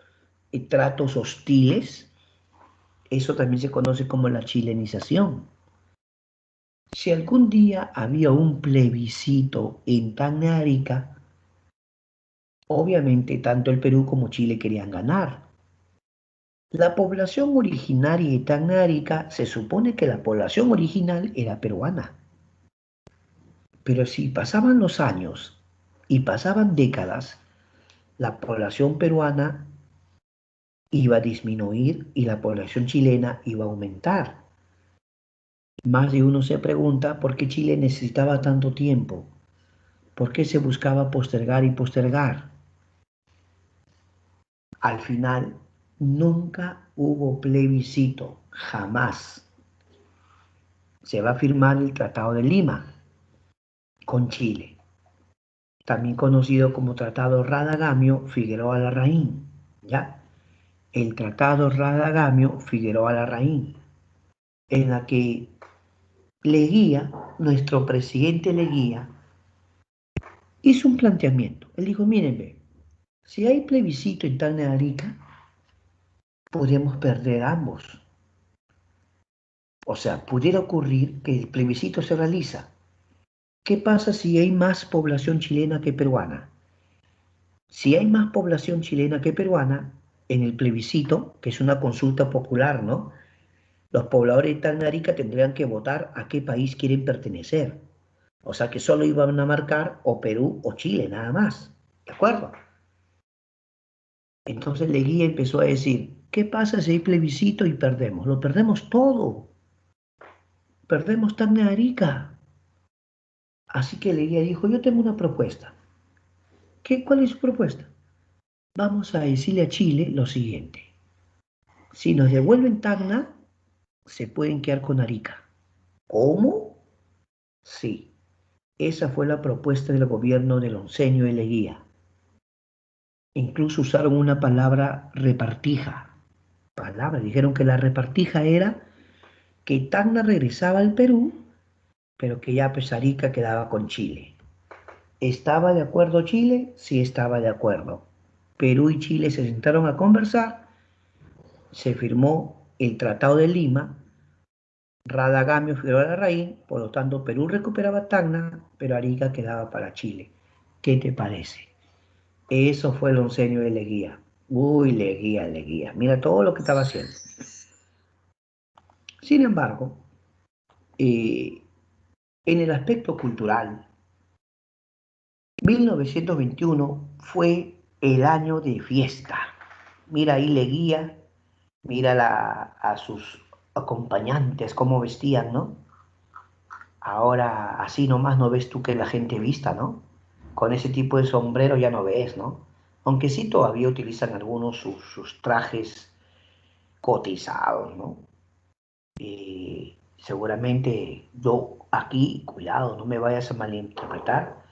tratos hostiles? Eso también se conoce como la chilenización. Si algún día había un plebiscito en Tacna, Arica, obviamente tanto el Perú como Chile querían ganar. La población originaria de Tacna, Arica, se supone que la población original era peruana. Pero si pasaban los años y pasaban décadas, la población peruana iba a disminuir y la población chilena iba a aumentar. Más de uno se pregunta por qué Chile necesitaba tanto tiempo, por qué se buscaba postergar y postergar. Al final, nunca hubo plebiscito, jamás. Se va a firmar el Tratado de Lima con Chile, también conocido como Tratado Radagamio-Figueroa Larraín, ¿ya? El Tratado Radagamio-Figueroa Larraín, en la que Leguía, nuestro presidente Leguía, hizo un planteamiento. Él dijo, miren, ve, si hay plebiscito en Tacna de Arica, podríamos perder ambos. O sea, pudiera ocurrir que el plebiscito se realiza. ¿Qué pasa si hay más población chilena que peruana? Si hay más población chilena que peruana, en el plebiscito, que es una consulta popular, ¿no? Los pobladores de Tacna de Arica tendrían que votar a qué país quieren pertenecer. O sea que solo iban a marcar o Perú o Chile, nada más. ¿De acuerdo? Entonces Leguía empezó a decir, ¿qué pasa si hay plebiscito y perdemos? Lo perdemos todo. Perdemos Tacna de Arica. Así que Leguía dijo, yo tengo una propuesta. ¿Cuál es su propuesta? Vamos a decirle a Chile lo siguiente. Si nos devuelven Tacna, se pueden quedar con Arica. ¿Cómo? Sí. Esa fue la propuesta del gobierno del onceño de Leguía. Incluso usaron una palabra repartija. Dijeron que la repartija era que Tacna regresaba al Perú, pero que ya pues Arica quedaba con Chile. ¿Estaba de acuerdo Chile? Sí estaba de acuerdo. Perú y Chile se sentaron a conversar, se firmó el Tratado de Lima, Radagamio Figueroa Larraín, por lo tanto Perú recuperaba Tacna, pero Arica quedaba para Chile. ¿Qué te parece? Eso fue el oncenio de Leguía. Uy, Leguía, Leguía. Mira todo lo que estaba haciendo. Sin embargo, eh, en el aspecto cultural, 1921 fue el año de fiesta. Mira ahí Leguía, mira a sus acompañantes cómo vestían, ¿no? Ahora así nomás no ves tú que la gente vista, ¿no? Con ese tipo de sombrero ya no ves, ¿no? Aunque sí todavía utilizan algunos sus trajes cotizados, ¿no? Seguramente yo Aquí, cuidado, no me vayas a malinterpretar,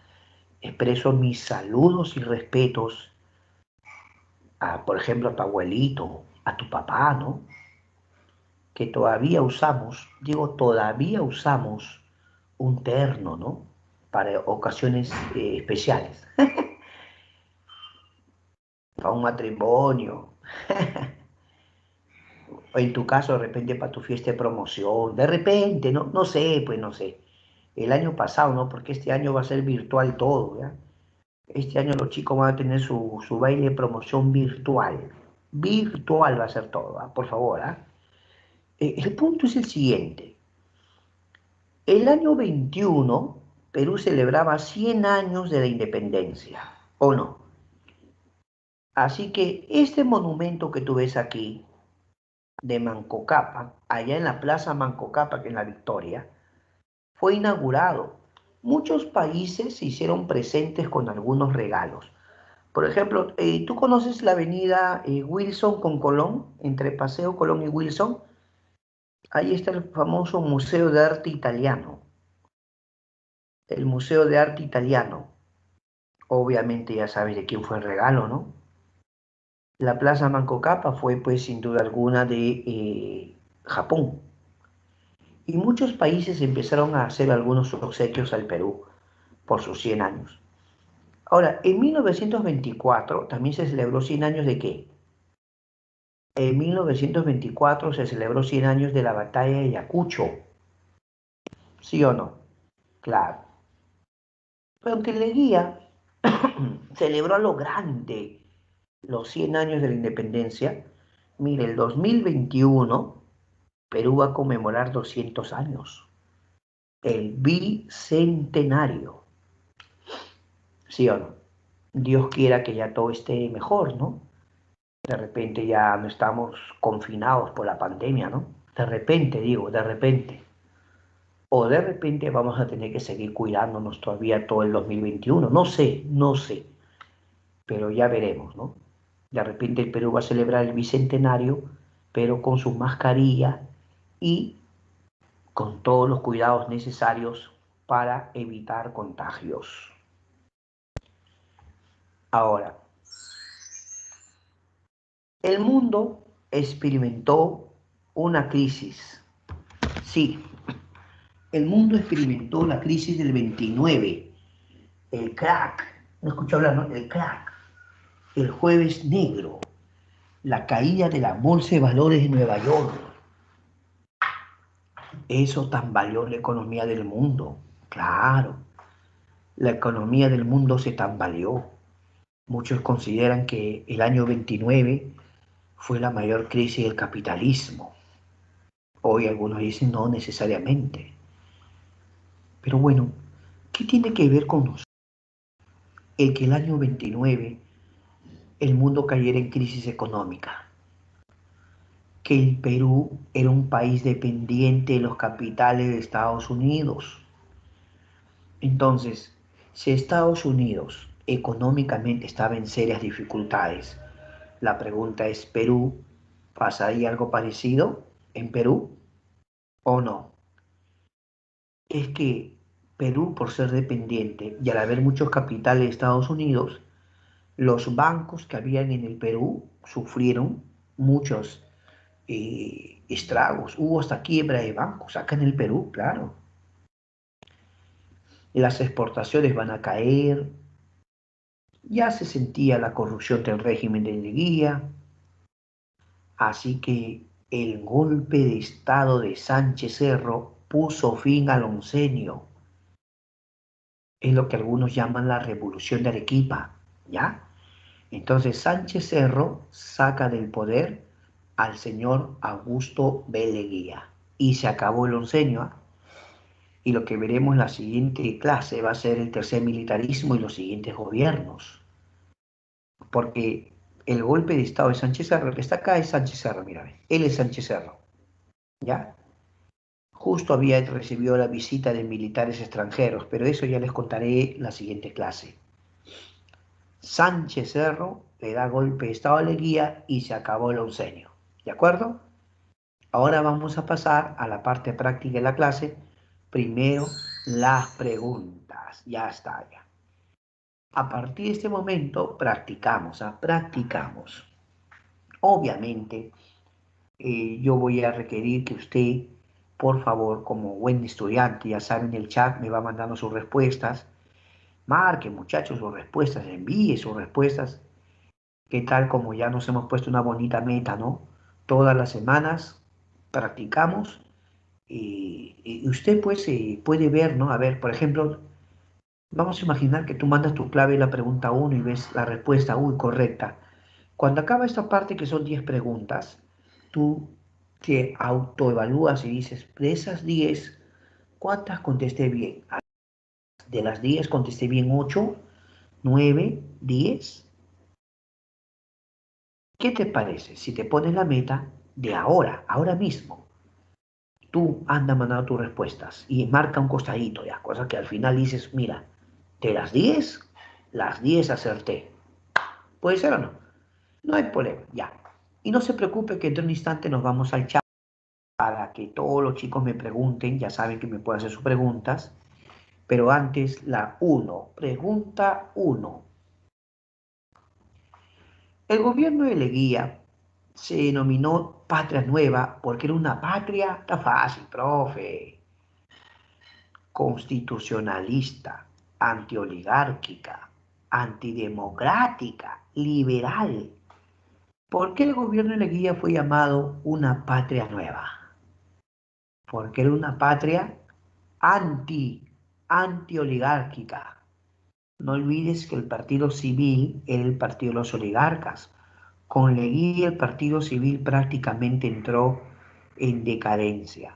expreso mis saludos y respetos a, por ejemplo, a tu abuelito, a tu papá, ¿no? Que todavía usamos, digo, todavía usamos un terno, ¿no? Para ocasiones especiales, para un matrimonio, o en tu caso, de repente, para tu fiesta de promoción, de repente, no, no sé, pues no sé. El año pasado, ¿no? Porque este año va a ser virtual todo, ¿ya? Este año los chicos van a tener su baile de promoción virtual. Virtual va a ser todo, ¿ah? Por favor, ¿ah? El punto es el siguiente. El año 21, Perú celebraba 100 años de la independencia, ¿o no? Así que este monumento que tú ves aquí, de Mancocapa, allá en la Plaza Mancocapa, que es la Victoria, fue inaugurado. Muchos países se hicieron presentes con algunos regalos. Por ejemplo, ¿tú conoces la avenida Wilson con Colón, entre Paseo Colón y Wilson? Ahí está el famoso Museo de Arte Italiano. El Museo de Arte Italiano. Obviamente ya sabes de quién fue el regalo, ¿no? La Plaza Manco Cápac fue, pues, sin duda alguna de Japón. Y muchos países empezaron a hacer algunos obsequios al Perú por sus 100 años. Ahora, en 1924 también se celebró 100 años de ¿qué? En 1924 se celebró 100 años de la batalla de Ayacucho. ¿Sí o no? Claro. Pero aunque Leguía celebró a lo grande los 100 años de la independencia, mire, el 2021 Perú va a conmemorar 200 años, el bicentenario, ¿sí o no? Dios quiera que ya todo esté mejor, ¿no? De repente ya no estamos confinados por la pandemia, ¿no? De repente, digo, de repente. O de repente vamos a tener que seguir cuidándonos todavía todo el 2021. No sé, no sé, pero ya veremos, ¿no? De repente el Perú va a celebrar el bicentenario, pero con su mascarilla y con todos los cuidados necesarios para evitar contagios. Ahora, el mundo experimentó una crisis. Sí, el mundo experimentó la crisis del 29, el crack. ¿No escuchó hablar, no? El crack, el jueves negro, la caída de la bolsa de valores de Nueva York. Eso tambaleó la economía del mundo. Claro, la economía del mundo se tambaleó. Muchos consideran que el año 29 fue la mayor crisis del capitalismo. Hoy algunos dicen no necesariamente. Pero bueno, ¿qué tiene que ver con nosotros el que el año 29 el mundo cayera en crisis económica? Que el Perú era un país dependiente de los capitales de Estados Unidos. Entonces, si Estados Unidos económicamente estaba en serias dificultades, la pregunta es, ¿Perú pasaría algo parecido en Perú o no? Es que Perú, por ser dependiente y al haber muchos capitales de Estados Unidos, los bancos que habían en el Perú sufrieron muchos estragos. Hubo hasta quiebra de bancos acá en el Perú, claro. Las exportaciones van a caer. Ya se sentía la corrupción del régimen de Leguía. Así que el golpe de Estado de Sánchez Cerro puso fin al oncenio. Es lo que algunos llaman la revolución de Arequipa, ¿ya? Entonces Sánchez Cerro saca del poder al señor Augusto B. Leguía y se acabó el oncenio, ¿ah? Y lo que veremos en la siguiente clase va a ser el tercer militarismo y los siguientes gobiernos. Porque el golpe de Estado de Sánchez Cerro, el que está acá es Sánchez Cerro, mira, él es Sánchez Cerro, ¿ya? Justo había recibido la visita de militares extranjeros, pero eso ya les contaré en la siguiente clase. Sánchez Cerro le da golpe de Estado a Leguía y se acabó el oncenio, ¿de acuerdo? Ahora vamos a pasar a la parte práctica de la clase, primero las preguntas. Ya está, ya. A partir de este momento practicamos, practicamos. Obviamente, yo voy a requerir que usted, por favor, como buen estudiante, ya saben, en el chat me va mandando sus respuestas. Marque, muchachos, sus respuestas, envíe sus respuestas. ¿Qué tal como ya nos hemos puesto una bonita meta, ¿no? Todas las semanas practicamos y usted pues puede ver, ¿no? A ver, por ejemplo, vamos a imaginar que tú mandas tu clave en la pregunta uno y ves la respuesta, uy, correcta. Cuando acaba esta parte, que son 10 preguntas, tú te autoevalúas y dices, de esas 10, ¿cuántas contesté bien? De las 10 contesté bien 8, 9, 10. ¿Qué te parece si te pones la meta de ahora, ahora mismo? Tú anda mandando tus respuestas y marca un costadito ya, cosa que al final dices, mira, de las 10 acerté. ¿Puede ser o no? No hay problema, ya. Y no se preocupe que en un instante nos vamos al chat para que todos los chicos me pregunten, ya saben que me pueden hacer sus preguntas, pero antes la uno, pregunta uno. El gobierno de Leguía se denominó Patria Nueva porque era una patria, está fácil, profe, constitucionalista, antioligárquica, antidemocrática, liberal. ¿Por qué el gobierno de Leguía fue llamado una patria nueva? Porque era una patria antioligárquica. No olvides que el partido civil era el partido de los oligarcas. Con Leguía el partido civil prácticamente entró en decadencia.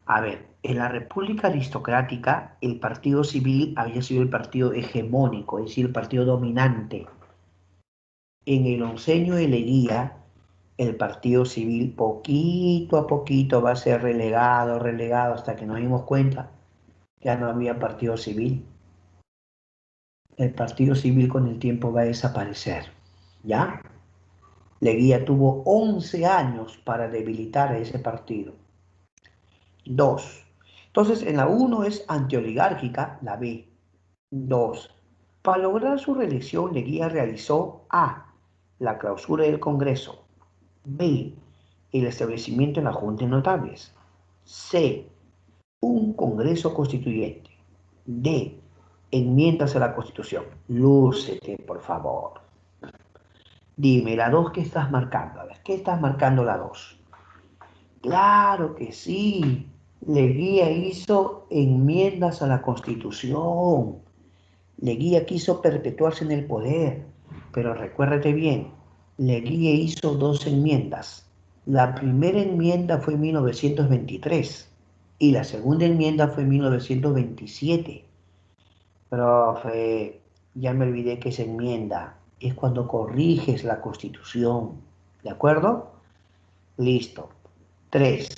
A ver, en la República Aristocrática el partido civil había sido el partido hegemónico, es decir, el partido dominante. En el oncenio de Leguía, el partido civil poquito a poquito va a ser relegado, hasta que nos dimos cuenta, ya no había partido civil. El partido civil con el tiempo va a desaparecer, ¿ya? Leguía tuvo 11 años para debilitar a ese partido. 2. Entonces, en la 1 es antioligárquica, la B. 2. Para lograr su reelección, Leguía realizó A. La clausura del Congreso. B. El establecimiento de la Junta de Notables. C. Un Congreso Constituyente. D. Enmiendas a la Constitución. Lúcete, por favor. Dime, la 2, ¿qué estás marcando? A ver, ¿qué estás marcando la 2? Claro que sí. Leguía hizo enmiendas a la Constitución. Leguía quiso perpetuarse en el poder. Pero recuérdate bien, Leguía hizo 2 enmiendas. La primera enmienda fue en 1923 y la segunda enmienda fue en 1927. Profe, ya me olvidé que esa enmienda es cuando corriges la Constitución. ¿De acuerdo? Listo. 3.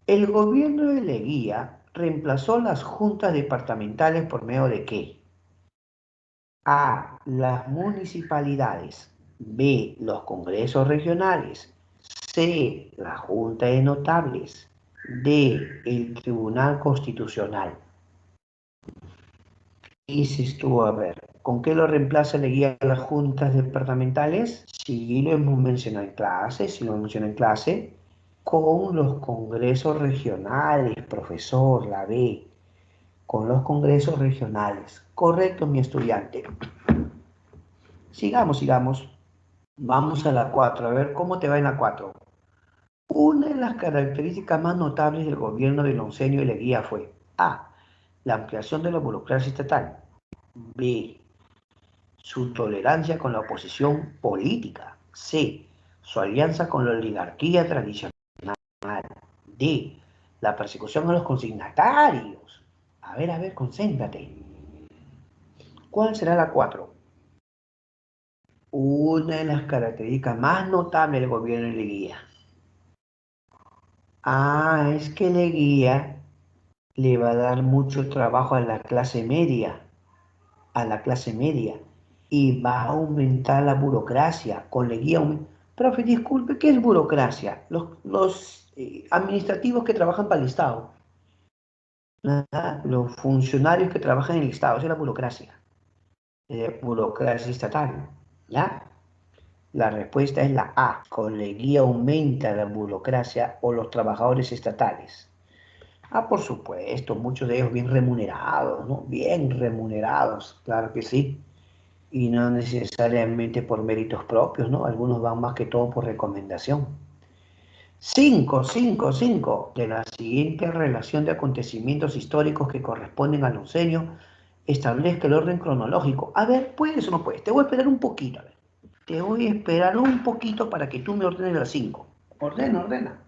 El gobierno de Leguía reemplazó las juntas departamentales por medio de ¿qué? A. Las municipalidades. B. Los congresos regionales. C. La Junta de Notables. D. El Tribunal Constitucional. Dices tú, a ver, ¿con qué lo reemplaza Leguía las juntas departamentales? Sí, lo hemos mencionado en clase, sí lo hemos mencionado en clase. Con los congresos regionales, profesor, la B. Con los congresos regionales. Correcto, mi estudiante. Sigamos, sigamos. Vamos a la 4. A ver, ¿cómo te va en la 4? Una de las características más notables del gobierno del oncenio de Leguía fue A. La ampliación de la burocracia estatal. B. Su tolerancia con la oposición política. C. Su alianza con la oligarquía tradicional. D. La persecución a los consignatarios. A ver, concéntrate. ¿Cuál será la 4? Una de las características más notables del gobierno de Leguía. Ah, es que Leguía le va a dar mucho trabajo a la clase media, y va a aumentar la burocracia. Con Leguía, profe, disculpe, ¿qué es burocracia? Los administrativos que trabajan para el Estado. Los funcionarios que trabajan en el Estado, esa es la burocracia. Burocracia estatal, ¿ya? La respuesta es la A. Con la guía aumenta la burocracia o los trabajadores estatales. Ah, por supuesto, muchos de ellos bien remunerados, ¿no? Bien remunerados, claro que sí. Y no necesariamente por méritos propios, ¿no? Algunos van más que todo por recomendación. 5. De la siguiente relación de acontecimientos históricos que corresponden al oncenio, establezca el orden cronológico. A ver, ¿puedes o no puedes? Te voy a esperar un poquito, a ver. Te voy a esperar un poquito para que tú me ordenes las 5. Ordena, ordena.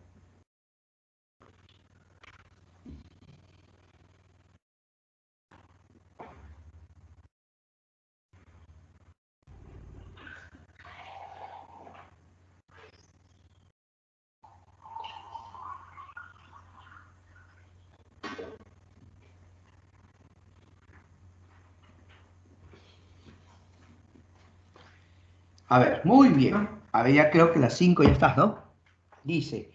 A ver, muy bien. A ver, ya creo que las 5 ya estás, ¿no? Dice,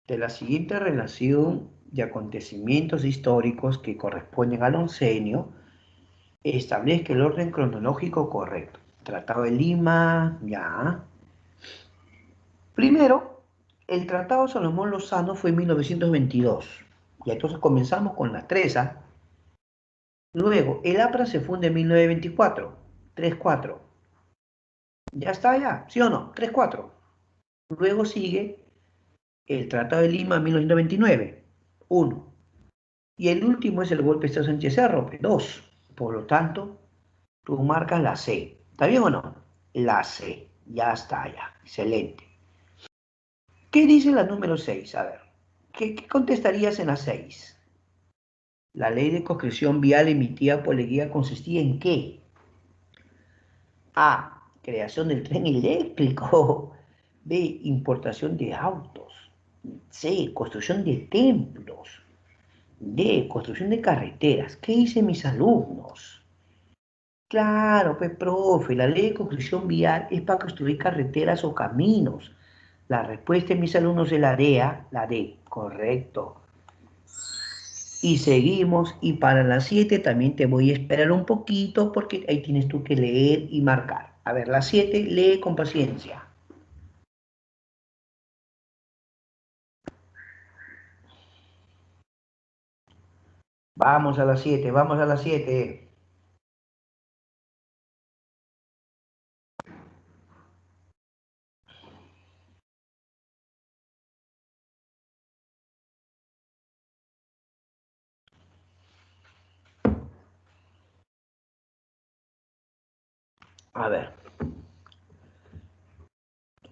de la siguiente relación de acontecimientos históricos que corresponden al oncenio, establezca el orden cronológico correcto. Tratado de Lima, ya. Primero, el Tratado Salomón Lozano fue en 1922. Y entonces comenzamos con la 3. Luego, el APRA se funda en 1924. 3-4. Ya está, ya, ¿sí o no? 3-4. Luego sigue el Tratado de Lima en 1929. 1. Y el último es el golpe de Estado Sánchez Cerro, 2. Por lo tanto, tú marcas la C. ¿Está bien o no? La C. Ya está, ya. Excelente. ¿Qué dice la número 6? A ver, ¿qué contestarías en la 6? La ley de conscripción vial emitida por la guía consistía en qué? A. Creación del tren eléctrico. B. Importación de autos. C. Construcción de templos. D. Construcción de carreteras. ¿Qué dicen mis alumnos? Claro, pues, profe, la ley de construcción vial es para construir carreteras o caminos. La respuesta de mis alumnos es la D, la D, correcto. Y seguimos, y para las 7 también te voy a esperar un poquito porque ahí tienes tú que leer y marcar. A ver, las 7, lee con paciencia. Vamos a las 7, vamos a las 7. A ver,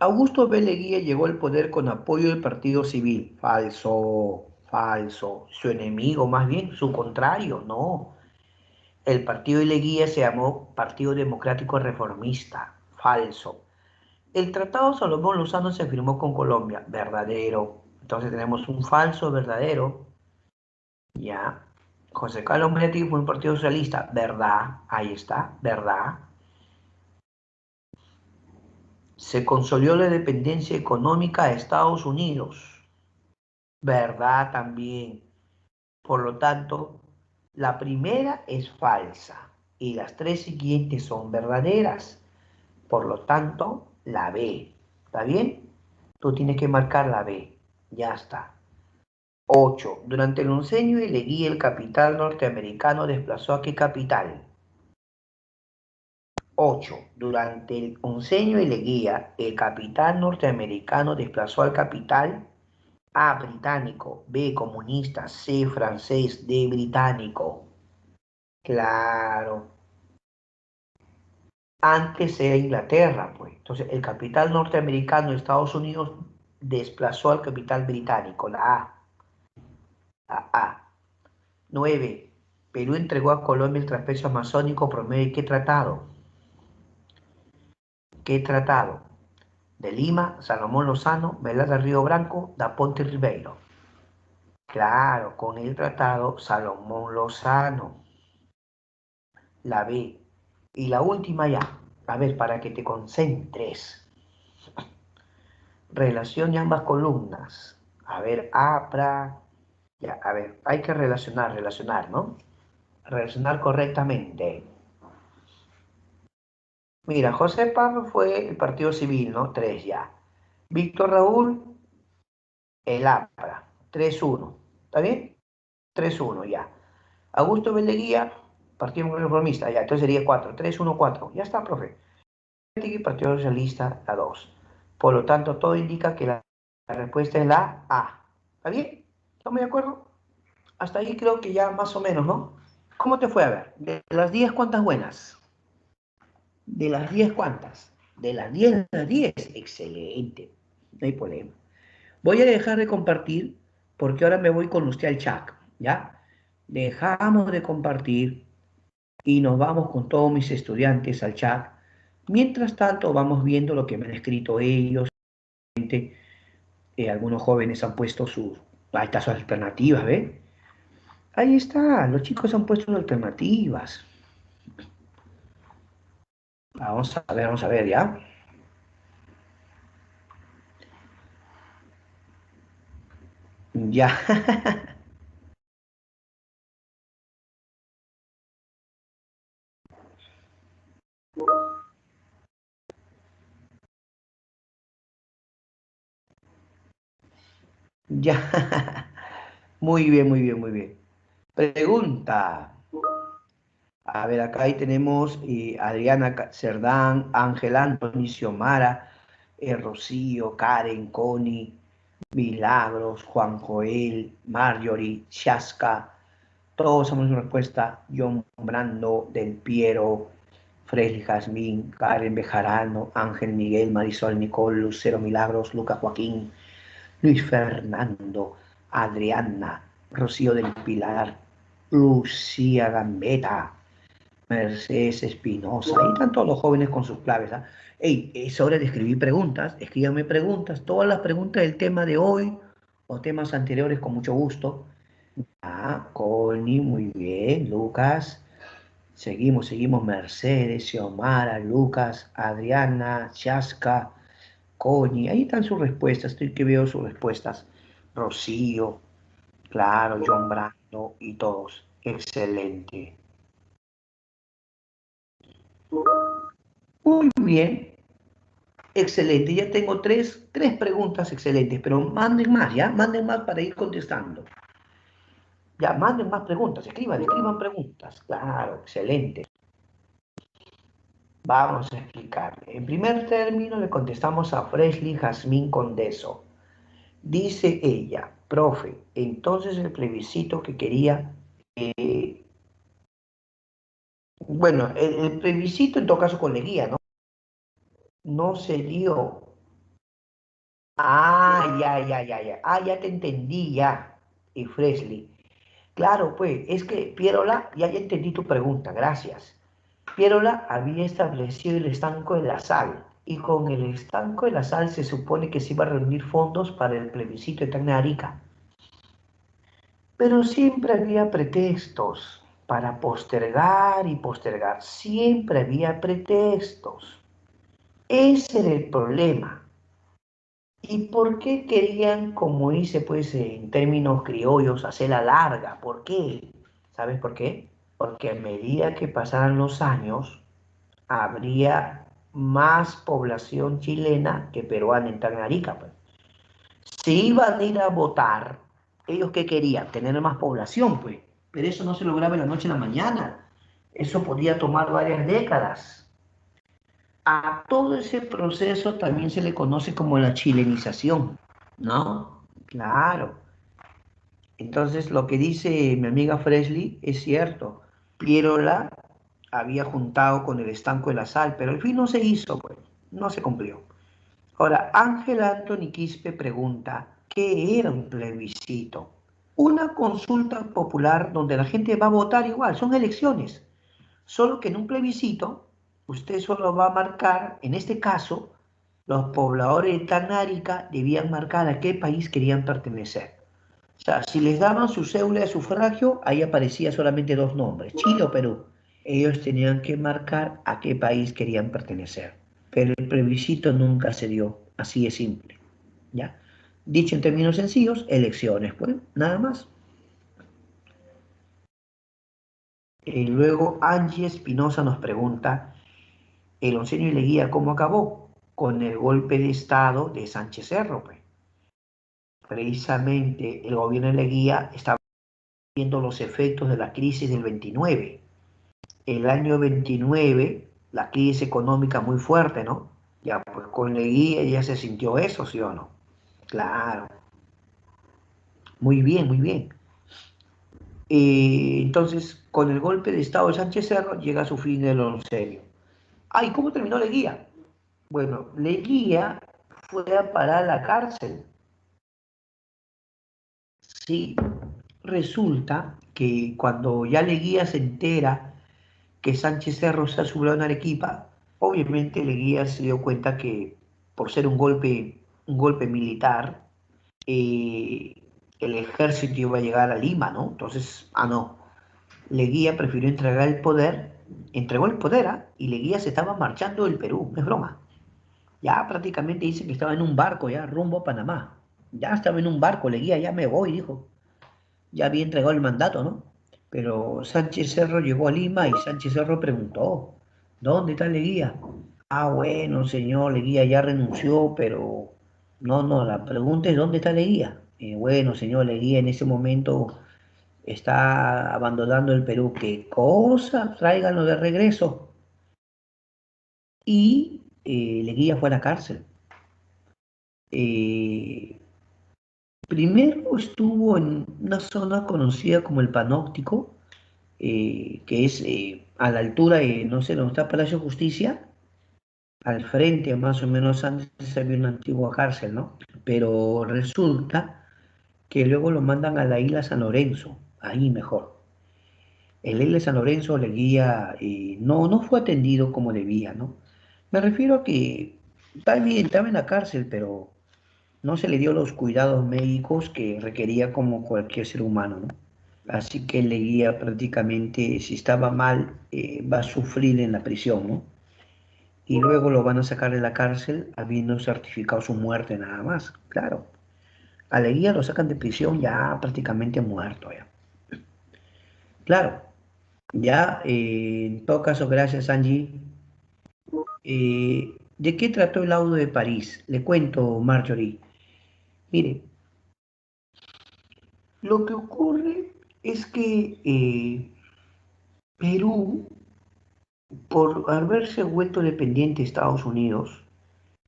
Augusto B. Leguía llegó al poder con apoyo del Partido Civil. Falso, falso. Su enemigo, más bien, su contrario, no. El partido de Leguía se llamó Partido Democrático Reformista. Falso. El Tratado Salomón Lozano se firmó con Colombia. Verdadero. Entonces tenemos un falso verdadero. Ya. José Carlos Moretti fue un partido socialista. Verdad. Ahí está. Verdad. Se consolidó la dependencia económica de Estados Unidos. Verdad también. Por lo tanto, la primera es falsa y las 3 siguientes son verdaderas. Por lo tanto, la B. ¿Está bien? Tú tienes que marcar la B. Ya está. 8. Durante el oncenio de Leguía, el capital norteamericano desplazó a qué capital. 8. Durante el oncenio de Leguía, el capital norteamericano desplazó al capital A. Británico, B. Comunista, C. Francés, D. Británico. Claro. Antes era Inglaterra, pues. Entonces, el capital norteamericano de Estados Unidos desplazó al capital británico, la A. La A. 9. Perú entregó a Colombia el trapecio amazónico por medio de qué tratado. ¿Qué tratado? De Lima, Salomón Lozano, Velázquez Río Branco, Da Ponte Ribeiro. Claro, con el tratado Salomón Lozano. La B. Y la última ya. A ver, para que te concentres. Relación de ambas columnas. A ver, APRA, Ya, a ver, hay que relacionar, ¿no? Relacionar correctamente. Mira, José Pablo fue el partido civil, ¿no? 3 ya. Víctor Raúl, el APRA, 3-1. ¿Está bien? 3-1 ya. Augusto Beleguía, Partido Reformista, ya. Entonces sería 4, 3-1-4. Ya está, profe. Partido Socialista, la 2. Por lo tanto, todo indica que la respuesta es la A. ¿Está bien? ¿Estamos de acuerdo? Hasta ahí creo que ya más o menos, ¿no? ¿Cómo te fue a ver? De las 10, ¿cuántas buenas? De las 10, ¿cuántas? De las 10 a las 10. Excelente. No hay problema. Voy a dejar de compartir porque ahora me voy con usted al chat, ¿ya? Dejamos de compartir y nos vamos con todos mis estudiantes al chat. Mientras tanto, vamos viendo lo que me han escrito ellos. Algunos jóvenes han puesto sus, ahí está sus alternativas, ¿ve? Ahí está, los chicos han puesto sus alternativas. Vamos a ver, ¿ya? Ya. Ya. Muy bien, muy bien, muy bien. Pregunta. A ver, acá ahí tenemos Adriana Cerdán, Ángel Antonio Xiomara, Rocío, Karen, Connie, Milagros, Juan Joel, Marjorie, Shaska. Todos somos una respuesta. John Brando, Del Piero, Fresly Jazmín, Karen Bejarano, Ángel Miguel, Marisol Nicole, Lucero Milagros, Lucas Joaquín, Luis Fernando, Adriana, Rocío del Pilar, Lucía Gambetta, Mercedes Espinosa, y están todos los jóvenes con sus claves. ¿Ah? Hey, es hora de escribir preguntas, escríbanme preguntas, todas las preguntas del tema de hoy o temas anteriores con mucho gusto. Ah, Connie, muy bien, Lucas. Seguimos, Mercedes, Xiomara, Lucas, Adriana, Chaska, Connie, ahí están sus respuestas, estoy que veo sus respuestas. Rocío, claro, John Brando y todos. Excelente. Muy bien, excelente. Ya tengo tres preguntas excelentes, pero manden más, ¿ya? Manden más para ir contestando. Ya, manden más preguntas, escriban preguntas. Claro, excelente. Vamos a explicarle. En primer término le contestamos a Fresley Jazmín Condeso. Dice ella, profe, entonces el plebiscito que quería, bueno, el plebiscito en todo caso con Leguía, ¿no? No se dio. Ya te entendí, ya. Y Fresley. Claro, pues, es que Pierola, ya entendí tu pregunta, gracias. Pierola había establecido el estanco de la sal, y con el estanco de la sal se supone que se iba a reunir fondos para el plebiscito de Tacna Arica. Pero siempre había pretextos para postergar y postergar, siempre había pretextos. Ese era el problema. ¿Y por qué querían, como dice pues en términos criollos, hacerla larga? ¿Por qué? ¿Sabes por qué? Porque a medida que pasaran los años, habría más población chilena que peruana en Tangarica. Pues. Si iban a ir a votar, ¿ellos qué querían? Tener más población, pues. Pero eso no se lograba de la noche a la mañana. Eso podía tomar varias décadas. A todo ese proceso también se le conoce como la chilenización. ¿No? Claro. Entonces, lo que dice mi amiga Fresley es cierto. Pierola había juntado con el estanco de la sal, pero al fin no se hizo, pues, no se cumplió. Ahora, Ángel Anthony Quispe pregunta, ¿qué era un plebiscito? Una consulta popular donde la gente va a votar igual, son elecciones, solo que en un plebiscito usted solo va a marcar, en este caso, los pobladores de Tanárica debían marcar a qué país querían pertenecer. O sea, si les daban su cédula de sufragio, ahí aparecía solamente dos nombres, Chile o Perú. Ellos tenían que marcar a qué país querían pertenecer. Pero el plebiscito nunca se dio, así de simple. ¿Ya? Dicho en términos sencillos, elecciones, pues, nada más. Luego Angie Espinosa nos pregunta, el oncenio y Leguía, ¿cómo acabó? Con el golpe de Estado de Sánchez Cerro, pues. Precisamente el gobierno de Leguía estaba viendo los efectos de la crisis del 29. El año 29, la crisis económica muy fuerte, ¿no? Ya, pues con Leguía ya se sintió eso, ¿sí o no? Claro, muy bien, muy bien. Entonces, con el golpe de Estado de Sánchez Cerro llega a su fin el oncenio. Ay, ¿cómo terminó Leguía? Bueno, Leguía fue a parar a la cárcel. Sí, resulta que cuando ya Leguía se entera que Sánchez Cerro se ha subido a Arequipa, obviamente Leguía se dio cuenta que por ser un golpe militar, eh, el ejército iba a llegar a Lima, ¿no? Entonces, no, Leguía prefirió entregar el poder, entregó el poder, y Leguía se estaba marchando del Perú, no es broma. Ya prácticamente dice que estaba en un barco ya rumbo a Panamá. Ya estaba en un barco, Leguía, ya me voy, dijo. Ya había entregado el mandato, ¿no? Pero Sánchez Cerro llegó a Lima y Sánchez Cerro preguntó, ¿dónde está Leguía? Bueno, señor, Leguía ya renunció, pero no, no, la pregunta es ¿dónde está Leguía? Bueno, señor, Leguía en ese momento está abandonando el Perú. ¿Qué cosa? Tráiganlo de regreso. Y Leguía fue a la cárcel. Eh, Primero estuvo en una zona conocida como el Panóptico, que es a la altura de, no sé, donde está Palacio de Justicia, al frente más o menos antes había una antigua cárcel, ¿no? Pero resulta que luego lo mandan a la isla San Lorenzo, ahí mejor. El isla San Lorenzo Leguía no fue atendido como debía, ¿no? Me refiero a que también estaba en la cárcel, pero no se le dio los cuidados médicos que requería como cualquier ser humano, ¿no? Así que Leguía prácticamente, si estaba mal, va a sufrir en la prisión, ¿no? Y luego lo van a sacar de la cárcel habiendo certificado su muerte nada más, claro. A Leguía lo sacan de prisión ya prácticamente muerto, ya. Claro, ya en todo caso, gracias Angie. ¿De qué trató el audio de París? Le cuento, Marjorie. Mire, lo que ocurre es que Perú, por haberse vuelto dependiente de Estados Unidos,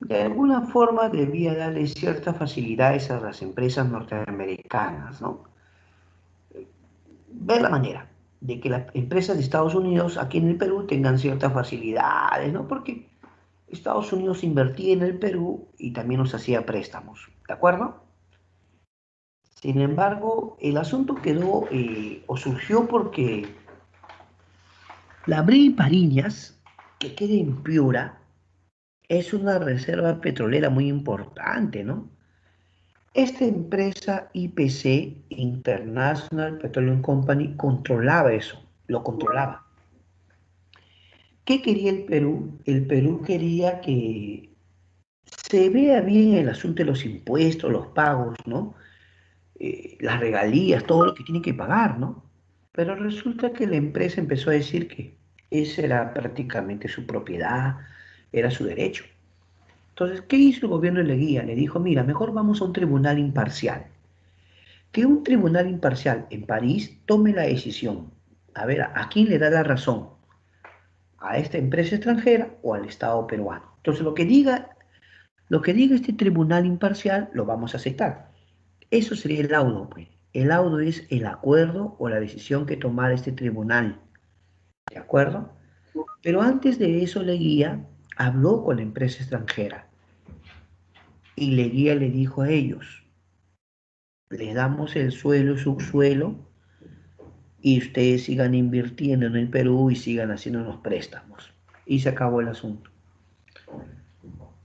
de alguna forma debía darle ciertas facilidades a las empresas norteamericanas, ¿no? Ver la manera de que las empresas de Estados Unidos aquí en el Perú tengan ciertas facilidades, ¿no? Porque Estados Unidos invertía en el Perú y también nos hacía préstamos, ¿de acuerdo? Sin embargo, el asunto quedó o surgió porque la Bri Pariñas, que queda en Piura, es una reserva petrolera muy importante, ¿no? Esta empresa IPC, International Petroleum Company, controlaba eso, lo controlaba. ¿Qué quería el Perú? El Perú quería que se vea bien el asunto de los impuestos, los pagos, ¿no? Las regalías, todo lo que tiene que pagar, ¿no? Pero resulta que la empresa empezó a decir que esa era prácticamente su propiedad, era su derecho. Entonces, ¿qué hizo el gobierno de Leguía? Le dijo, mira, mejor vamos a un tribunal imparcial. Que un tribunal imparcial en París tome la decisión. A ver, ¿a quién le da la razón? ¿A esta empresa extranjera o al Estado peruano? Entonces, lo que diga este tribunal imparcial, lo vamos a aceptar. Eso sería el laudo, pues. El laudo es el acuerdo o la decisión que tomara este tribunal, ¿de acuerdo? Pero antes de eso, Leguía habló con la empresa extranjera y Leguía le dijo a ellos, les damos el suelo, subsuelo, y ustedes sigan invirtiendo en el Perú y sigan haciendo unos préstamos. Y se acabó el asunto.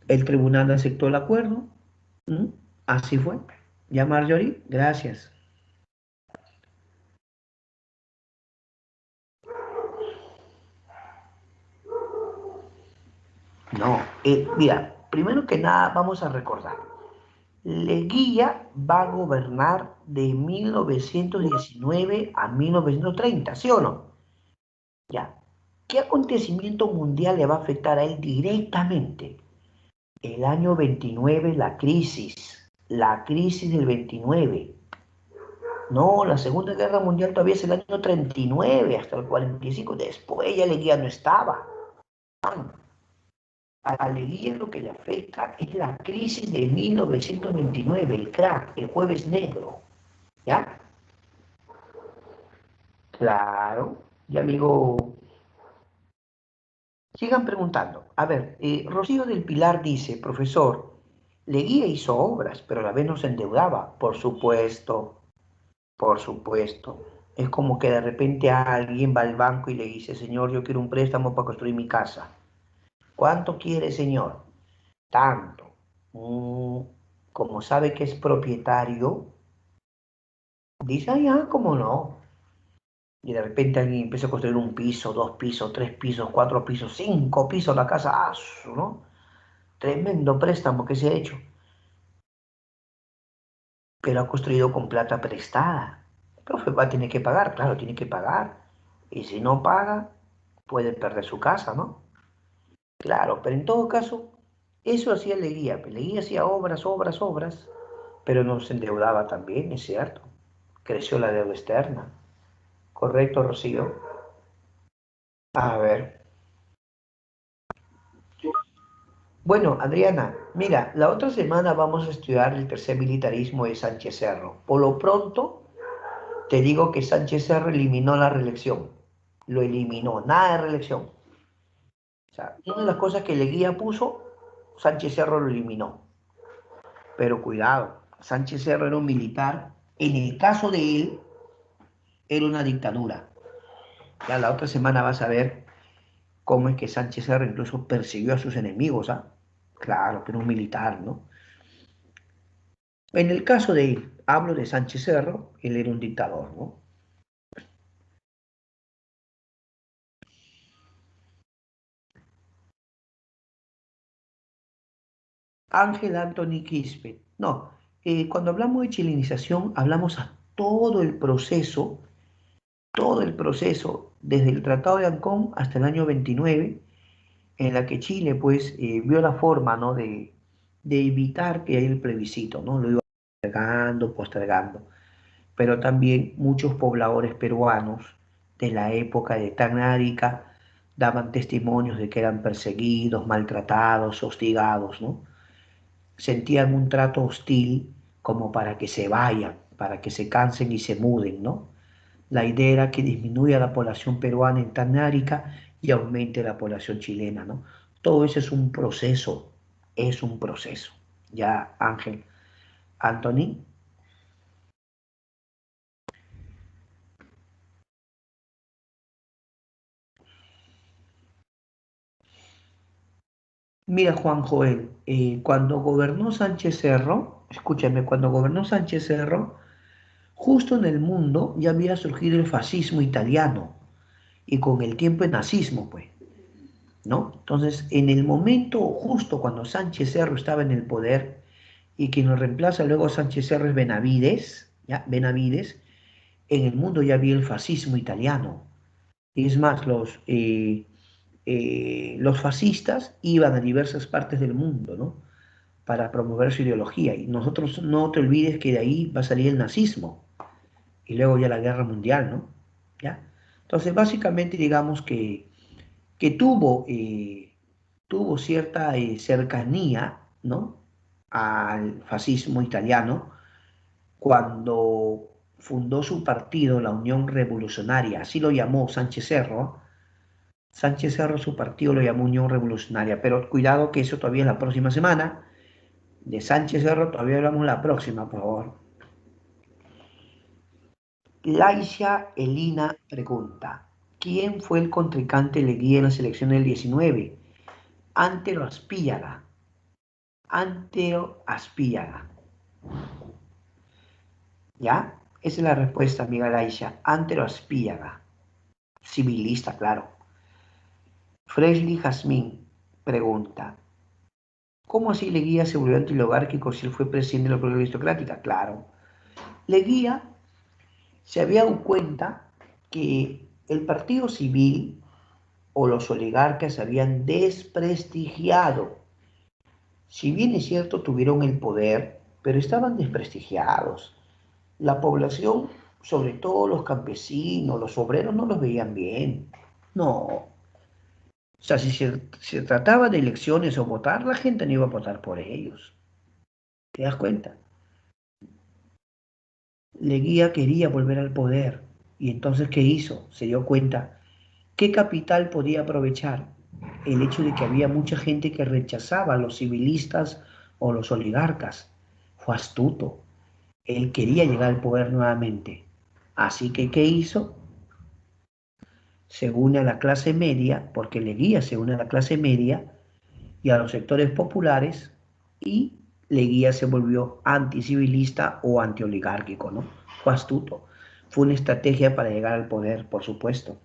El tribunal aceptó el acuerdo. ¿Mm? Así fue. Ya, Marjorie, gracias. No, mira, primero que nada vamos a recordar. Leguía va a gobernar de 1919 a 1930, ¿sí o no? Ya. ¿Qué acontecimiento mundial le va a afectar a él directamente? El año 29, la crisis del 29. No, la Segunda Guerra Mundial todavía es el año 39 hasta el 45. Después ya Leguía no estaba. A Leguía lo que le afecta es la crisis de 1929, el crack, el jueves negro. ¿Ya? Claro. Y amigo, sigan preguntando. A ver, Rocío del Pilar dice, profesor, Leguía hizo obras, pero a la vez no se endeudaba. Por supuesto, por supuesto. Es como que de repente alguien va al banco y le dice, señor, yo quiero un préstamo para construir mi casa. ¿Cuánto quiere, señor? Tanto. Como sabe que es propietario, dice, ah, ya, ¿cómo no? Y de repente alguien empieza a construir un piso, dos pisos, tres pisos, cuatro pisos, cinco pisos, la casa, ¡ah, ¿no? Tremendo préstamo que se ha hecho, pero ha construido con plata prestada. El profe va a tener que pagar, claro, tiene que pagar. Y si no paga, puede perder su casa, ¿no? Claro, pero en todo caso, eso hacía Leguía. Leguía hacía obras, obras, obras, pero no se endeudaba también, es cierto. Creció la deuda externa. ¿Correcto, Rocío? A ver. Bueno, Adriana, mira, la otra semana vamos a estudiar el tercer militarismo de Sánchez Cerro. Por lo pronto, te digo que Sánchez Cerro eliminó la reelección. Lo eliminó, nada de reelección. O sea, una de las cosas que Leguía puso, Sánchez Cerro lo eliminó. Pero cuidado, Sánchez Cerro era un militar. En el caso de él, era una dictadura. Ya la otra semana vas a ver cómo es que Sánchez Cerro incluso persiguió a sus enemigos, ¿ah? Claro, pero un militar, ¿no? En el caso de él, hablo de Sánchez Cerro, él era un dictador, ¿no? Ángel Anthony Quispe. No, cuando hablamos de chilenización, hablamos a todo el proceso, desde el Tratado de Ancón hasta el año 29, en la que Chile, pues, vio la forma, ¿no? De evitar que haya el plebiscito, ¿no? Lo iba postergando, postergando. Pero también muchos pobladores peruanos de la época de Tangnárica daban testimonios de que eran perseguidos, maltratados, hostigados, ¿no? Sentían un trato hostil como para que se vayan, para que se cansen y se muden, ¿no? La idea era que disminuya la población peruana en Tangnárica y aumente la población chilena, ¿no? Todo eso es un proceso. Ya, Ángel, Anthony. Mira, Juan Joel, cuando gobernó Sánchez Cerro, escúchame, cuando gobernó Sánchez Cerro, justo en el mundo ya había surgido el fascismo italiano y con el tiempo el nazismo, pues, ¿no? Entonces, en el momento justo cuando Sánchez Cerro estaba en el poder y quien lo reemplaza luego a Sánchez Cerro es Benavides, ¿ya? Benavides, en el mundo ya había el fascismo italiano. Y es más, los fascistas iban a diversas partes del mundo, ¿no? Para promover su ideología. Y nosotros no te olvides que de ahí va a salir el nazismo y luego ya la guerra mundial, ¿no? ¿Ya? Entonces, básicamente, digamos que tuvo cierta cercanía, ¿no? Al fascismo italiano cuando fundó su partido, la Unión Revolucionaria, así lo llamó Sánchez Cerro. Sánchez Cerro, su partido lo llamó Unión Revolucionaria, pero cuidado que eso todavía es la próxima semana. De Sánchez Cerro todavía hablamos la próxima, por favor. Laisha Elina pregunta, ¿quién fue el contrincante Leguía en la selección del 19? Antero Aspíllaga. Antero Aspíllaga. ¿Ya? Esa es la respuesta, amiga Laisha. Antero Aspíllaga. Civilista, claro. Fresley Jazmín pregunta, ¿cómo así Leguía se volvió antiligárquico si él fue presidente de la República Aristocrática? Claro. Leguía se había dado cuenta que el partido civil o los oligarcas se habían desprestigiado. Si bien es cierto, tuvieron el poder, pero estaban desprestigiados. La población, sobre todo los campesinos, los obreros, no los veían bien. No. O sea, si se trataba de elecciones o votar, la gente no iba a votar por ellos. ¿Te das cuenta? Leguía quería volver al poder. Y entonces, ¿qué hizo? Se dio cuenta. ¿Qué capital podía aprovechar? El hecho de que había mucha gente que rechazaba a los civilistas o los oligarcas. Fue astuto. Él quería llegar al poder nuevamente. Así que, ¿qué hizo? Se une a la clase media, porque Leguía se une a la clase media y a los sectores populares, y Leguía se volvió anticivilista o antioligárquico, ¿no? Fue astuto. Fue una estrategia para llegar al poder, por supuesto.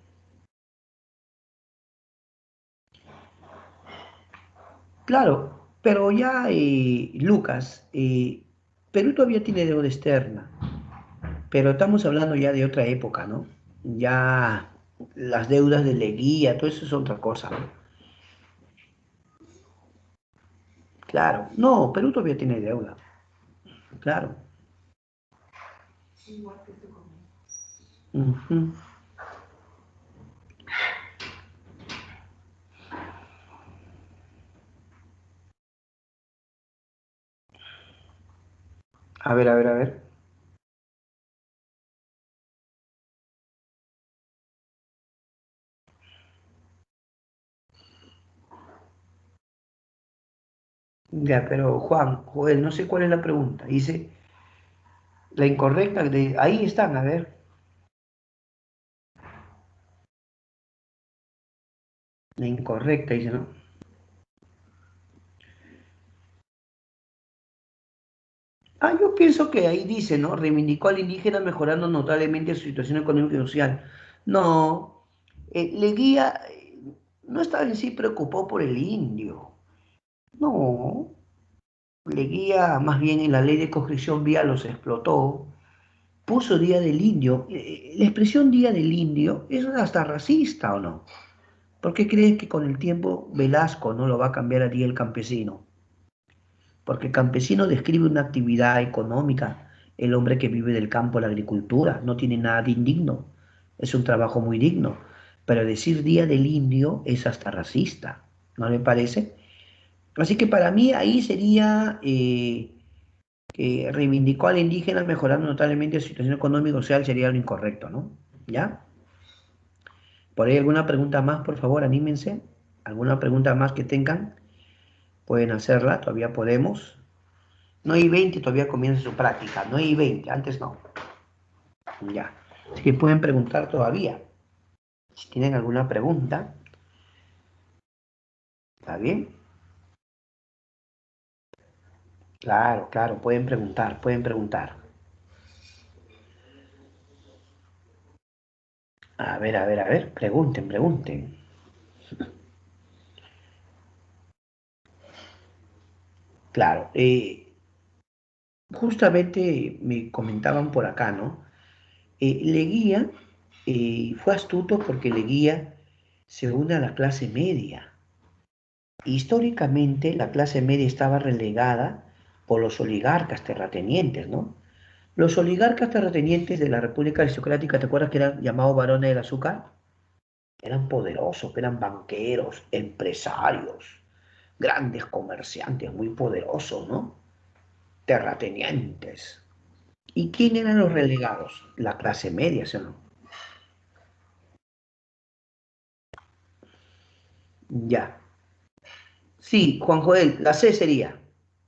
Claro, pero ya, Lucas, Perú todavía tiene deuda externa, pero estamos hablando ya de otra época, ¿no? Ya las deudas de Leguía, todo eso es otra cosa, ¿no? Claro, no, Perú todavía tiene deuda, claro. Ujú. A ver, a ver, a ver. Ya, pero Juan, Joel, no sé cuál es la pregunta. Dice, la incorrecta, ahí están, a ver, la incorrecta, dice, ¿no? Ah, yo pienso que ahí dice, ¿no? Reivindicó al indígena mejorando notablemente su situación económica y social. No, Leguía no estaba en sí preocupado por el indio. No, Leguía más bien en la ley de conscripción vía los explotó, puso Día del Indio. La expresión Día del Indio es hasta racista, ¿o no? ¿Por qué creen que con el tiempo Velasco no lo va a cambiar a Día del Campesino? Porque campesino describe una actividad económica, el hombre que vive del campo, la agricultura, no tiene nada de indigno, es un trabajo muy digno, pero decir Día del Indio es hasta racista, ¿no le parece? Así que para mí ahí sería que reivindicó al indígena mejorando notablemente su situación económica y social, sería lo incorrecto, ¿no? ¿Ya? ¿Por ahí alguna pregunta más, por favor? Anímense. ¿Alguna pregunta más que tengan? Pueden hacerla, todavía podemos. No hay 20, todavía comienza su práctica. No hay 20, antes no. Ya. Así que pueden preguntar todavía. Si tienen alguna pregunta, ¿está bien? Claro, claro, pueden preguntar, pueden preguntar. A ver, pregunten, pregunten. Claro, justamente me comentaban por acá, ¿no? Leguía fue astuto porque Leguía se une a la clase media. Históricamente, la clase media estaba relegada por los oligarcas terratenientes, ¿no? Los oligarcas terratenientes de la República Aristocrática, ¿te acuerdas que eran llamados varones del azúcar? Eran poderosos, eran banqueros, empresarios, grandes comerciantes, muy poderosos, ¿no? Terratenientes. ¿Y quién eran los relegados? La clase media, ¿sí o no? Ya. Sí, Juan Joel, la C sería.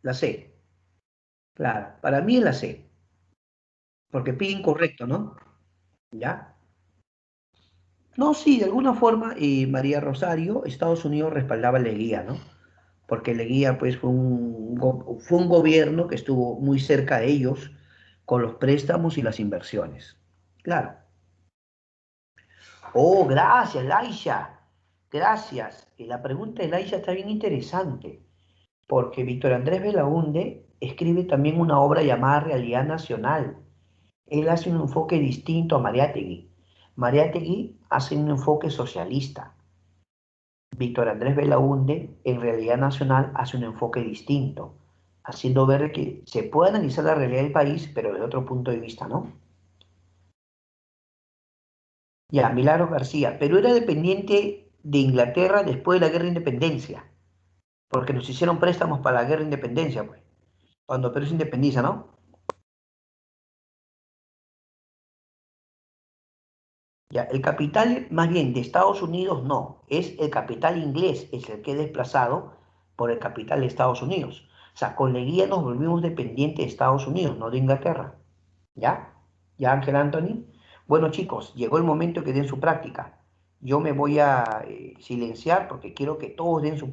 La C. Claro, para mí es la C. Porque pide incorrecto, ¿no? ¿Ya? No, sí, de alguna forma, María Rosario, Estados Unidos respaldaba a Leguía, ¿no? Porque Leguía, pues, fue un gobierno que estuvo muy cerca de ellos con los préstamos y las inversiones. Claro. Oh, gracias, Laisha. Gracias. La pregunta de Laisha está bien interesante, porque Víctor Andrés Belaúnde escribe también una obra llamada Realidad Nacional. Él hace un enfoque distinto a Mariátegui. Mariátegui hace un enfoque socialista. Víctor Andrés Belaúnde, en Realidad Nacional, hace un enfoque distinto, haciendo ver que se puede analizar la realidad del país, pero desde otro punto de vista, ¿no? Ya, Milagros García, Perú era dependiente de Inglaterra después de la Guerra de Independencia, porque nos hicieron préstamos para la Guerra de Independencia, pues, cuando Perú se independiza, ¿no? Ya, el capital, más bien, de Estados Unidos no, es el capital inglés, es el que es desplazado por el capital de Estados Unidos. O sea, con Leguía nos volvimos dependientes de Estados Unidos, no de Inglaterra. ¿Ya? ¿Ya, Ángel Anthony? Bueno, chicos, llegó el momento que den su práctica. Yo me voy a silenciar porque quiero que todos den su práctica.